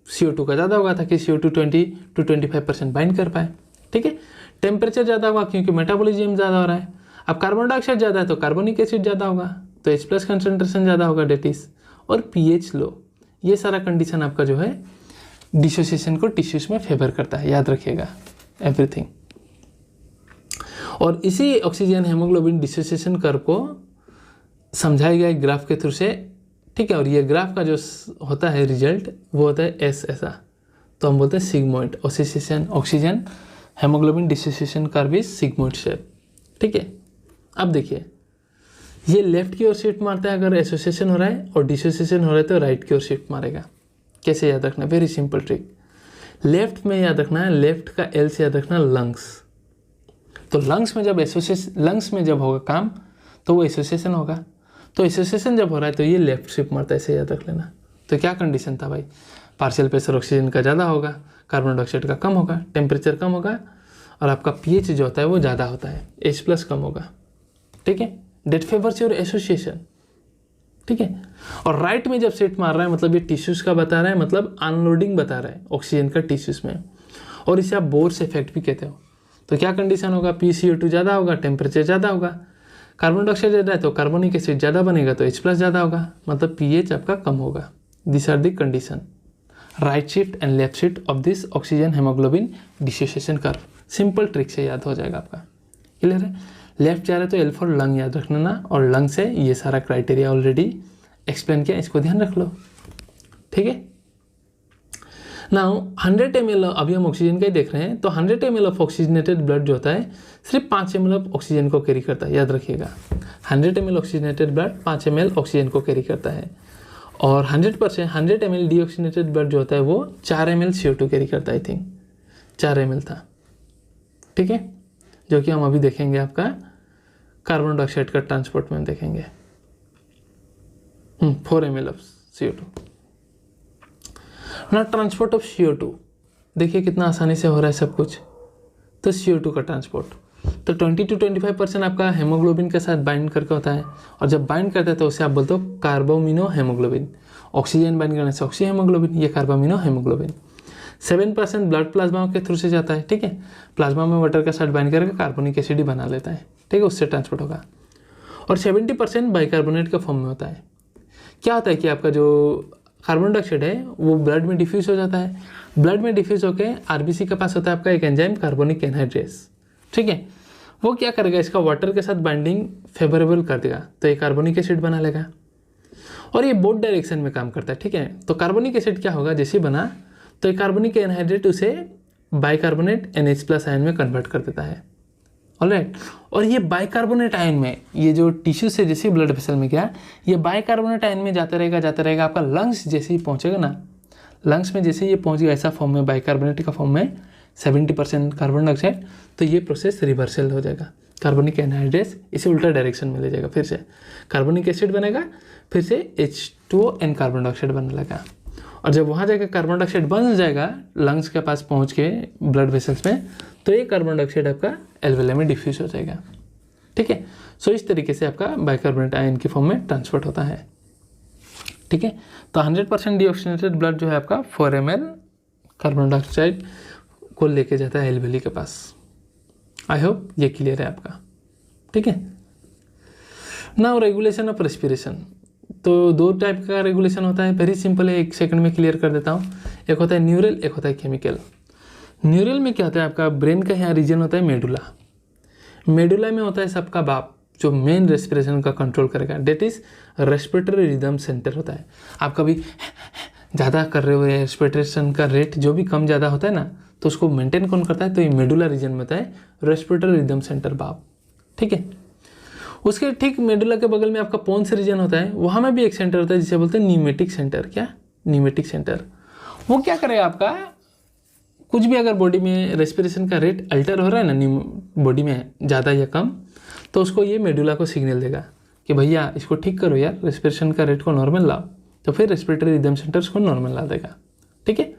CO2 का ज़्यादा होगा, ताकि CO2 20 to 25% बाइंड कर पाए, ठीक है। टेम्परेचर ज़्यादा होगा क्योंकि मेटाबॉलिज्म ज़्यादा हो रहा है। अब कार्बन डाइऑक्साइड ज़्यादा है तो कार्बोनिक एसिड ज़्यादा होगा, तो H+ कंसनट्रेशन ज़्यादा होगा, डेट इज, और pH लो। ये सारा कंडीशन आपका जो है डिसोसिएशन को टिश्यूज में फेवर करता है, याद रखिएगा एवरीथिंग। और इसी ऑक्सीजन हेमोग्लोबिन डिसोसिएशन कर्व को समझाया गया एक ग्राफ के थ्रू से ठीक है। और ये ग्राफ का जो होता है रिजल्ट वो होता है एस ऐसा, तो हम बोलते हैं sigmoid oscillation, oxygen haemoglobin dissociation curve is sigmoid shape. ठीक है। अब देखिए ये लेफ्ट की ओर शिफ्ट मारता है अगर एसोसिएशन हो रहा है, और डिसोसिएशन हो रहा है तो राइट की ओर शिफ्ट मारेगा। कैसे याद रखना, वेरी सिंपल ट्रिक। लेफ्ट में याद रखना है, लेफ्ट का एल से याद रखना लंग्स। तो लंग्स में जब एसोसिएशन, लंग्स में जब होगा काम तो वो एसोसिएशन होगा, तो एसोसिएशन जब हो रहा है तो ये लेफ्ट शिफ्ट मारता है, ऐसे याद रख लेना। तो क्या कंडीशन था भाई, पार्शियल प्रेशर ऑक्सीजन का ज़्यादा होगा, कार्बन डाइऑक्साइड का कम होगा, टेम्परेचर कम होगा, और आपका पीएच जो होता है वो ज़्यादा होता है, H+ कम होगा। ठीक है, डेट फेवर्स योर एसोसिएशन। ठीक है। और राइट में जब शिफ्ट मार रहा है मतलब ये टिश्यूज़ का बता रहा है, मतलब अनलोडिंग बता रहा है ऑक्सीजन का टिश्यूज़ में, और इसे आप बोर्स इफेक्ट भी कहते हो। तो क्या कंडीशन होगा, PCO2 ज़्यादा होगा, टेम्परेचर ज़्यादा होगा, कार्बन डाइऑक्साइड ज़्यादा है तो कार्बोनिक एसिड ज़्यादा बनेगा तो H+ ज़्यादा होगा, मतलब pH आपका कम होगा। This are the condition, right shift and left shift of this oxygen haemoglobin dissociation curve. Simple trick से याद हो जाएगा आपका। क्लियर है। लेफ्ट जा रहा है तो L फॉर लंग याद रखना ना, और लंग से ये सारा क्राइटेरिया ऑलरेडी एक्सप्लेन किया, इसको ध्यान रख लो। ठीक है। नाउ 100 ml, अभी हम ऑक्सीजन का ही देख रहे हैं, तो 100 ml ऑफ ऑक्सीजनेटेड ब्लड जो होता है सिर्फ 5 ml ऑफ ऑक्सीजन को कैरी करता है, याद रखिएगा। 100 ml oxygenated blood 5 ml oxygen को कैरी करता है, और 100 ml डीऑक्सीजनेटेड ब्लड जो होता है वो 4 ml CO2 कैरी करता है। आई थिंक 4 ml था। ठीक है, जो कि हम अभी देखेंगे आपका कार्बन डाइऑक्साइड का ट्रांसपोर्ट में देखेंगे। 4 ml ऑफ CO2 ना, ट्रांसपोर्ट ऑफ CO2 देखिए कितना आसानी से हो रहा है सब कुछ। तो CO2 का ट्रांसपोर्ट तो 20 to 25% आपका हेमोग्लोबिन के साथ बाइंड करके होता है, और जब बाइंड करता है तो उसे आप बोलते हो कार्बोमिनो हेमोग्लोबिन। ऑक्सीजन बाइंड करने से ऑक्सी हेमोग्लोबिन, ये कार्बोमिनो हेमोग्लोबिन। 7% ब्लड प्लाज्मा के थ्रू से जाता है। ठीक है, प्लाज्मा में वाटर का साथ बाइंड करके कार्बोनिक एसिड ही बना लेता है। ठीक है, उससे ट्रांसपोर्ट होगा। और 70% बाइकार्बोनेट के फॉर्म में होता है। क्या होता है कि आपका जो कार्बन डाइऑक्साइड है वो ब्लड में डिफ्यूज हो जाता है, ब्लड में डिफ्यूज होकर आरबीसी के पास होता है आपका एक एंजाइम कार्बोनिक एनहाइड्रेस। ठीक है, वो क्या करेगा, इसका वाटर के साथ बाइंडिंग फेवरेबल कर देगा, तो ये कार्बोनिक एसिड बना लेगा, और ये बोथ डायरेक्शन में काम करता है। ठीक है, तो कार्बोनिक एसिड क्या होगा, जैसे बना तो ये कार्बोनिक एनहाइड्रेट उसे बाइकार्बोनेट NH+ आयन में कन्वर्ट कर देता है। ऑलराइट, और ये बाइकार्बोनेट आयन में, ये जो टिश्यू से जैसे ब्लड वेसल में गया, ये बाइकार्बोनेट आयन में जाता रहेगा। आपका लंग्स जैसे ही पहुंचेगा ना, लंग्स में जैसे ये पहुंच गया ऐसा फॉर्म में, बाइकार्बोनेट का फॉर्म में 70% कार्बन डाइऑक्साइड, तो ये प्रोसेस रिवर्सल हो जाएगा। कार्बोनिक एनहाइड्रेस इसे उल्टा डायरेक्शन में ले जाएगा, फिर से कार्बोनिक एसिड बनेगा, फिर से H2O कार्बन डाइऑक्साइड बनने लगा, और जब वहाँ जाकर कार्बन डाइऑक्साइड बन जाएगा लंग्स के पास पहुँच के ब्लड वेसल्स में, तो ये कार्बन डाइऑक्साइड आपका एल्वेला में डिफ्यूज हो जाएगा। ठीक है, सो इस तरीके से आपका बाइकार्बोनेट आयन की फॉर्म में ट्रांसपोर्ट होता है। ठीक है, तो 100% डीऑक्सीजनेटेड ब्लड जो है आपका 4 ml कार्बन डाइऑक्साइड को लेके जाता है एल्वेली के पास। आई होप ये क्लियर है आपका। ठीक है, नाउ रेगुलेशन ऑफ रेस्पिरेशन। तो 2 टाइप का रेगुलेशन होता है, वेरी सिंपल है, 1 सेकंड में क्लियर कर देता हूँ। एक होता है न्यूरल, एक होता है केमिकल। न्यूरल में क्या होता है, आपका ब्रेन का यहाँ रीजन होता है मेडुला। मेडुला में होता है सबका बाप जो मेन रेस्पिरेशन का कंट्रोल करेगा, that is respiratory rhythm centre होता है। आप कभी ज़्यादा कर रहे हो, रेस्पिरेशन का रेट जो भी कम ज़्यादा होता है ना, तो उसको मेंटेन कौन करता है, तो ये मेडुला रीजन में होता है रेस्पिरेटरी रिदम सेंटर बाप। ठीक है, उसके ठीक मेडुला के बगल में आपका पोन्स रीजन होता है, वहाँ में भी एक सेंटर होता है जिसे बोलते हैं न्यूमेटिक सेंटर। क्या, न्यूमेटिक सेंटर। वो क्या करेगा, आपका कुछ भी अगर बॉडी में रेस्पिरेशन का रेट अल्टर हो रहा है ना, बॉडी में ज़्यादा या कम, तो उसको ये मेडुला को सिग्नल देगा कि भैया इसको ठीक करो यार, रेस्पिरेशन का रेट को नॉर्मल लाओ, तो फिर रेस्पिरेटरी रिदम सेंटर्स को नॉर्मल ला देगा। ठीक है,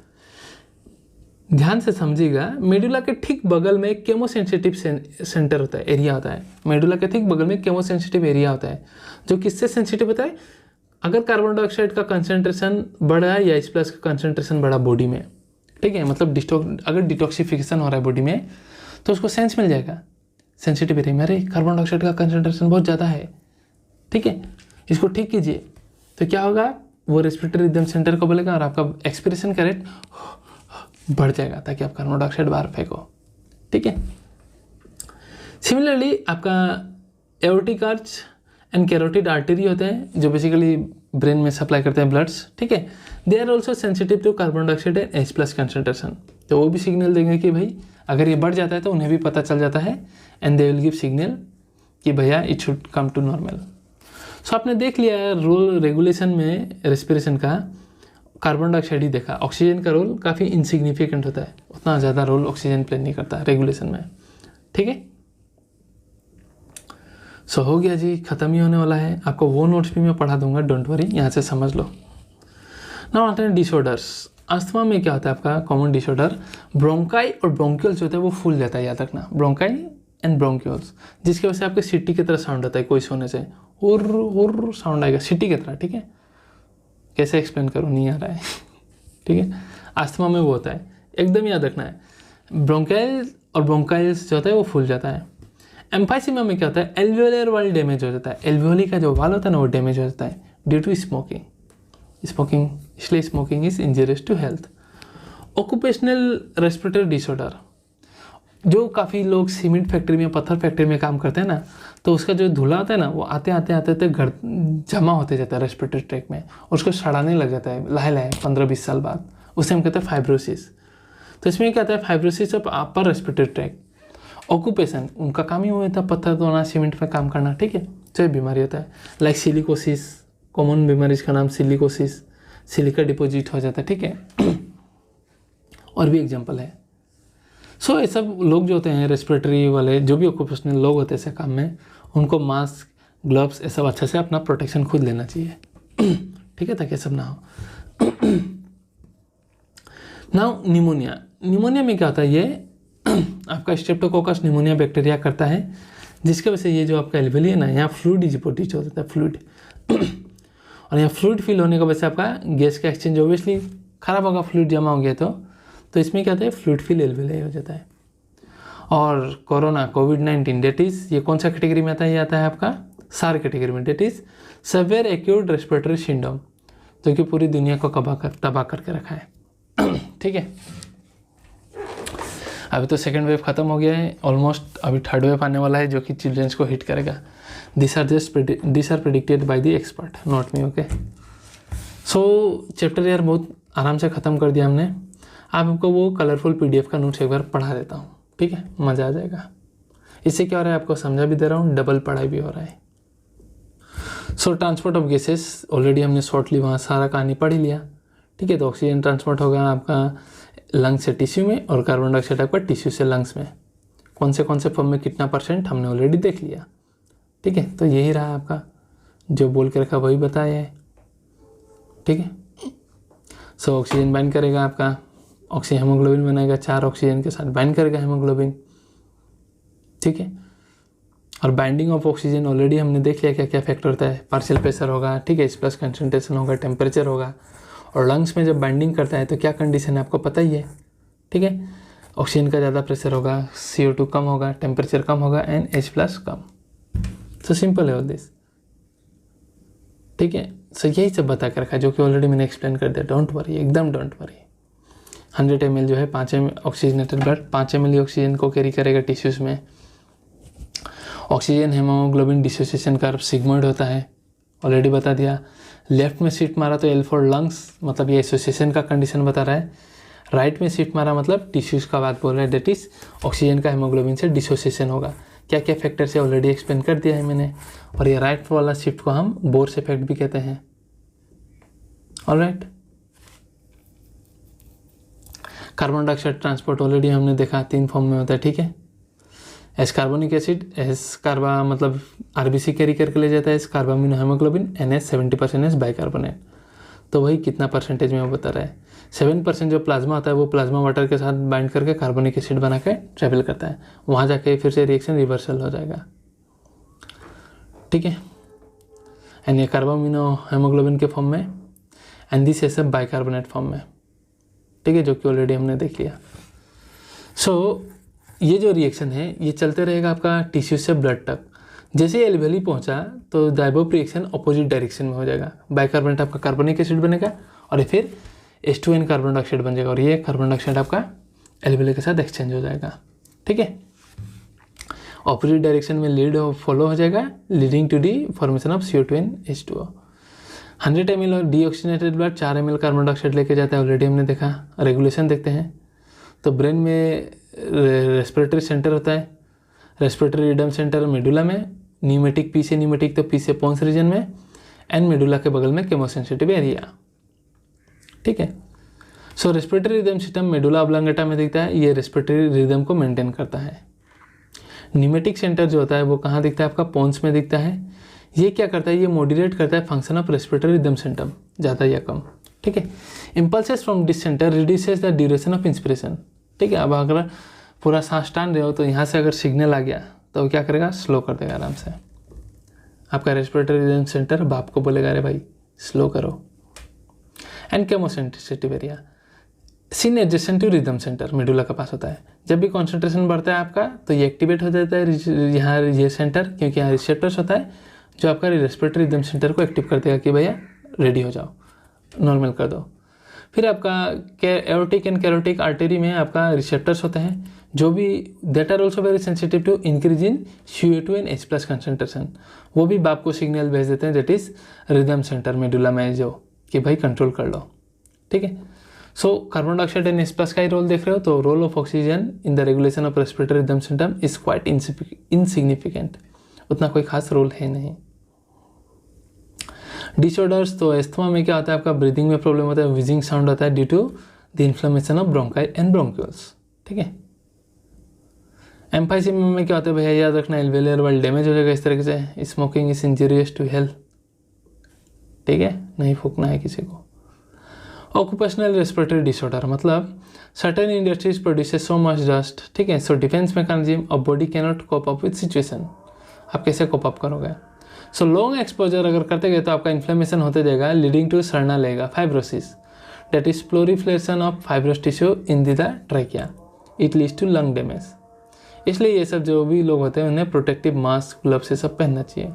ध्यान से समझिएगा, मेडुला के ठीक बगल में केमोसेंसिटिव सेंटर होता है, एरिया होता है। मेडुला के ठीक बगल में केमोसेंसिटिव एरिया होता है, जो किससे सेंसिटिव होता है, अगर कार्बन डाइऑक्साइड का कंसंट्रेशन बढ़ा या H+ का कंसंट्रेशन बढ़ा बॉडी में। ठीक है, मतलब अगर डिटॉक्सिफिकेशन हो रहा है बॉडी में, तो उसको सेंस मिल जाएगा सेंसिटिव एरिया में, अरे कार्बन डाइऑक्साइड का कंसंट्रेशन बहुत ज़्यादा है। ठीक है, इसको ठीक कीजिए, तो क्या होगा, वो रेस्पिरेटरी रिदम सेंटर को बोलेगा और आपका एक्सपिरेशन का रेट बढ़ जाएगा, ताकि आप कार्बन डाइऑक्साइड बाहर फेंको। ठीक है, सिमिलरली आपका aortic arch and carotid artery होते हैं, जो बेसिकली ब्रेन में सप्लाई करते हैं ब्लड्स, ठीक है। They are also sensitive to carbon dioxide and H+ concentration. तो वो भी सिग्नल देंगे कि भाई अगर ये बढ़ जाता है तो उन्हें भी पता चल जाता है, and they will give signal कि भैया it should come to normal. So आपने देख लिया रोल रेगुलेशन में रेस्पिरेशन का, कार्बन डाइऑक्साइड ही देखा। ऑक्सीजन का रोल काफ़ी इनसिग्निफिकेंट होता है, उतना ज़्यादा रोल ऑक्सीजन प्ले नहीं करता रेगुलेशन में, ठीक है। सो हो गया जी, ख़त्म ही होने वाला है। आपको वो नोट्स भी मैं पढ़ा दूंगा, डोंट वरी, यहाँ से समझ लो। नाउ आते हैं डिसऑर्डर्स। अस्थमा में क्या होता है आपका कॉमन डिसऑर्डर, ब्रोंकाई और ब्रोंक्यूल्स होता है वो फूल जाता है, याद रखना, ब्रोंकाई एंड ब्रोंक्यूल्स, जिसकी वजह से आपके सिटी की तरह साउंड आता है कोई सोने से, हुर साउंड आएगा सिटी की तरह, ठीक है। कैसे एक्सप्लेन करूँ, नहीं आ रहा है ठीक है। अस्थमा में वो होता है, एकदम याद रखना है। ब्रोंकाइल और ब्रोंकाइल्स जो होता है वो फूल जाता है। एम्फाइसीमा में क्या होता है, एल्वियोलर वाल डैमेज हो जाता है, एल्वियोली का जो वाल होता है ना वो डैमेज हो जाता है ड्यू टू स्मोकिंग, इसलिए smoking is injurious to health. Occupational respiratory disorder, जो काफ़ी लोग सीमेंट फैक्ट्री में, पत्थर फैक्ट्री में काम करते हैं ना, तो उसका जो धुला होता है ना वो आते आते घर जमा होते जाता है रेस्पिरेटरी ट्रैक में, और उसको सड़ाने लग जाता है लाहे 15-20 साल बाद, उसे हम कहते हैं फाइब्रोसिस। तो इसमें क्या होता है, fibrosis of upper respiratory tract. Occupation, उनका काम ही हुआ था पत्थर धोना, सीमेंट में काम करना, ठीक है। तो ये बीमारी होता है, लाइक सिलिकोसिस, कॉमन बीमारी का नाम सिलिकोसिस, सिलिका डिपॉजिट हो जाता है, ठीक है और भी एग्जांपल है। सो ये सब लोग जो होते हैं रेस्पिरेटरी वाले, जो भी ऑक्यूपेशनल लोग होते हैं ऐसे काम में, उनको मास्क, ग्लव्स, ये सब अच्छे से अपना प्रोटेक्शन खुद लेना चाहिए ठीक है, ताकि सब ना हो नाउ निमोनिया में क्या होता है, ये आपका स्ट्रेप्टोकोकस निमोनिया बैक्टीरिया करता है, जिसकी वजह से ये जो आपका एल्वेली है ना, यहाँ फ्लूइड डिपॉजिट हो जाता है, फ्लूइड और यहाँ फ्लूइड फिल होने की वजह से आपका गैस का एक्सचेंज ऑब्वियसली खराब होगा, फ्लूइड जमा हो गया तो इसमें क्या होता है, फ्लूइड फिल एल्वेली हो जाता है। और कोरोना कोविड-19 डेट इज़, ये कौन सा कैटेगरी में आता है, ये आता है आपका सार कैटेगरी में, that is severe acute respiratory syndrome, जो कि पूरी दुनिया को तबाह करके रखा है ठीक है। अभी तो सेकेंड वेव ख़त्म हो गया है ऑलमोस्ट, अभी थर्ड वेव आने वाला है जो कि चिल्ड्रंस को हिट करेगा। This are predicted by the expert, not me, okay. So chapter यार बहुत आराम से ख़त्म कर दिया हमने। आपको वो कलरफुल PDF का नोट्स एक बार पढ़ा देता हूँ, ठीक है, मज़ा आ जाएगा। इससे क्या हो रहा है, आपको समझा भी दे रहा हूँ, डबल पढ़ाई भी हो रहा है। सो ट्रांसपोर्ट ऑफ गैसेस ऑलरेडी हमने शॉर्टली वहाँ सारा कहानी पढ़ ही लिया, ठीक है। तो ऑक्सीजन ट्रांसपोर्ट होगा आपका लंग्स से टिश्यू में, और कार्बन डाइऑक्साइड आपका टिश्यू से लंग्स में। कौन से फॉर्म में कितना % हमने ऑलरेडी देख लिया, ठीक है। तो यही रहा आपका, जो बोल के रखा वही बताया है, ठीक है। सो ऑक्सीजन बाइंड करेगा आपका, ऑक्सीजन हेमोग्लोबिन बनाएगा, 4 ऑक्सीजन के साथ बाइंड करेगा हेमोग्लोबिन, ठीक है। और बाइंडिंग ऑफ ऑक्सीजन ऑलरेडी हमने देख लिया क्या क्या फैक्टर होता है, पार्शियल प्रेशर होगा, ठीक है, H+ कंसंट्रेशन होगा, टेम्परेचर होगा। और लंग्स में जब बाइंडिंग करता है तो क्या कंडीशन है आपको पता ही है, ठीक है। ऑक्सीजन का ज़्यादा प्रेशर होगा, CO2 कम होगा, टेम्परेचर कम होगा, and H+ come. So simple है ऑल दिस, ठीक है। सो यही सब बता कर रखा है, जो कि ऑलरेडी मैंने एक्सप्लेन कर दिया, डोंट वरी, एकदम डोंट वरी। 100 ml जो है 5 ml oxygenated blood 5 ml oxygen को कैरी करेगा टिश्यूज़ में। Oxygen haemoglobin dissociation curve sigmoid होता है, ऑलरेडी बता दिया। लेफ्ट में शिफ्ट मारा तो L फॉर लंग्स, मतलब ये एसोसिएशन का कंडीशन बता रहा है। राइट में शिफ्ट मारा मतलब टिश्यूज़ का बात बोल रहा है, डेट इज ऑक्सीजन का हेमोग्लोबिन से डिसोसिएशन होगा। क्या क्या फैक्टर से ऑलरेडी एक्सप्लेन कर दिया है मैंने। और ये राइट वाला शिफ्ट को हम बोर्स इफेक्ट भी कहते हैं, alright. Carbon dioxide transport already हमने देखा 3 फॉर्म में होता है, ठीक है। एस कार्बोनिक एसिड, एस कार्बा मतलब RBC कैरी करके ले जाता है, S carbamino haemoglobin, NH 70% S bicarbonate. तो वही कितना % में वो बता रहा है, 7% जो प्लाज्मा होता है वो प्लाज्मा वाटर के साथ बाइंड करके कार्बोनिक एसिड बना के ट्रेवल करता है, वहाँ जाके फिर से रिएक्शन रिवर्सल हो जाएगा, ठीक है। एंड ये कार्बामिनो हेमोग्लोबिन के फॉर्म में, and this S bicarbonate form में, ठीक है, जो कि ऑलरेडी हमने देख लिया। सो ये जो रिएक्शन है ये चलते रहेगा आपका टिश्यू से ब्लड तक। जैसे एल्वेली पहुंचा तो डाइबोप रिएक्शन अपोजिट डायरेक्शन में हो जाएगा, बाइकार्बोनेट आपका कार्बोनिक एसिड बनेगा और ये फिर H2N कार्बन डाइऑक्साइड बन जाएगा, और ये कार्बन डाइऑक्साइड आपका एल्वेली के साथ एक्सचेंज हो जाएगा, ठीक है। अपोजिट डायरेक्शन में लीड फॉलो हो जाएगा, leading to the formation of CO2N H2O। 100 ml और deoxygenated blood 4 ml carbon dioxide लेके जाता है, ऑलरेडी हमने देखा। रेगुलेशन देखते हैं तो ब्रेन में रेस्पिरेटरी सेंटर होता है, रेस्पिरेटरी रिदम सेंटर मेडुला में, न्यूमेटिक पी से न्यूमेटिक तो पी से पोन्स रीजन में, एंड मेडुला के बगल में केमोसेंसिटिव एरिया। ठीक है, so respiratory rhythm system medulla oblongata में दिखता है, ये रेस्पिरेटरी रिदम को मेंटेन करता है। न्यूमेटिक सेंटर जो होता है वो कहाँ दिखता है आपका, पोन्स में दिखता है। ये क्या करता है, ये मॉड्यूलेट करता है function of respiratory rhythm system, ज़्यादा या कम। ठीक है, impulses from this centre reduces the duration of inspiration. ठीक है, अब अगर पूरा सांस टान रहे हो तो यहाँ से अगर सिग्नल आ गया तो क्या करेगा, स्लो कर देगा आराम से। आपका रेस्पिरेटरी रिदम सेंटर बाप को बोलेगा अरे भाई स्लो करो। And chemosensitive area seen adjacent to rhythm centre medulla के पास होता है। जब भी कॉन्सेंट्रेशन बढ़ता है आपका तो ये एक्टिवेट हो जाता है यहाँ ये सेंटर, क्योंकि यहाँ रिसेप्टर्स होता है जो आपका रेस्पिरेटरी रिदम सेंटर को एक्टिव कर देगा कि भैया रेडी हो जाओ, नॉर्मल कर दो। फिर आपका एओर्टिक एंड कैरोटिक आर्टरी में आपका रिसेप्टर्स होते हैं जो भी that are also very sensitive to increase in CO2 and H+ कंसनट्रेशन। वो भी बाप को सिग्नल भेज देते हैं, that is rhythm centre medulla में जो कि भाई कंट्रोल कर लो। ठीक है, so carbon dioxide and H+ का ही रोल देख रहे हो तो role of oxygen in the regulation of respiratory rhythm system is quite insignificant, उतना कोई खास रोल है नहीं। डिसऑर्डर्स तो एस्थमा में क्या होता है आपका, ब्रीदिंग में प्रॉब्लम होता है, विजिंग साउंड होता है due to the inflammation of bronchi and bronchioles. ठीक है, एम्फाइसीमिया में क्या होता है भैया याद रखना, एल्वेलियर वाल डैमेज हो जाएगा इस तरीके से। Smoking is injurious to health. ठीक है, नहीं फूकना है किसी को। ऑक्यूपेशनल रेस्पिरेटरी डिसऑर्डर मतलब certain industries produces so much dust. ठीक है, so defence mechanism of body can not cope up with situation. आप कैसे कोप अप करोगे? सो लॉन्ग एक्सपोजर अगर करते गए तो आपका इन्फ्लेमेशन होते जाएगा, लीडिंग टू सरना लेगा fibrosis, that is proliferation of fibrous tissue in the trachea. It leads to lung damage. इसलिए ये सब जो भी लोग होते हैं उन्हें प्रोटेक्टिव मास्क, ग्लव्स ये सब पहनना चाहिए।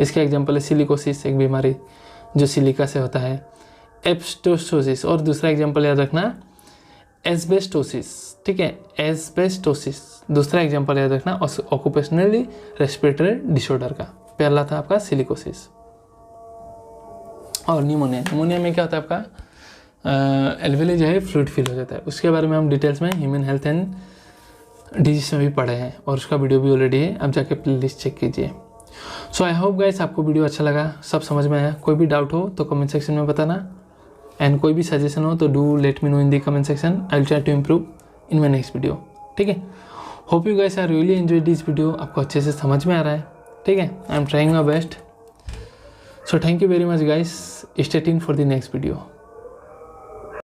इसका एग्जाम्पल है सिलिकोसिस, एक बीमारी जो सिलिका से होता है, एब्स्टोसोसिस, और दूसरा एग्जाम्पल याद रखना एस्बेस्टोसिस। ठीक है, एस्बेस्टोसिस दूसरा एग्जाम्पल याद रखना ऑक्यूपेशनली रेस्पिरेटरी डिसऑर्डर का। पहला था आपका सिलिकोसिस। और निमोनिया, निमोनिया में क्या होता है आपका एल्वेली जो है फ्लूइड फील हो जाता है। उसके बारे में हम डिटेल्स में ह्यूमन हेल्थ एंड डिजीज में भी पढ़े हैं और उसका वीडियो भी ऑलरेडी है, आप जाके प्लेलिस्ट चेक कीजिए। सो आई होप गाइस आपको वीडियो अच्छा लगा, सब समझ में आया। कोई भी डाउट हो तो कमेंट सेक्शन में बताना, एंड कोई भी सजेशन हो तो do let me know in the comment section. I will try to improve in my next video. ठीक है, hope you guys are really enjoy this video. आपको अच्छे से समझ में आ रहा है। ठीक है, I am trying my best. So thank you very much guys, stay tuned for the next video.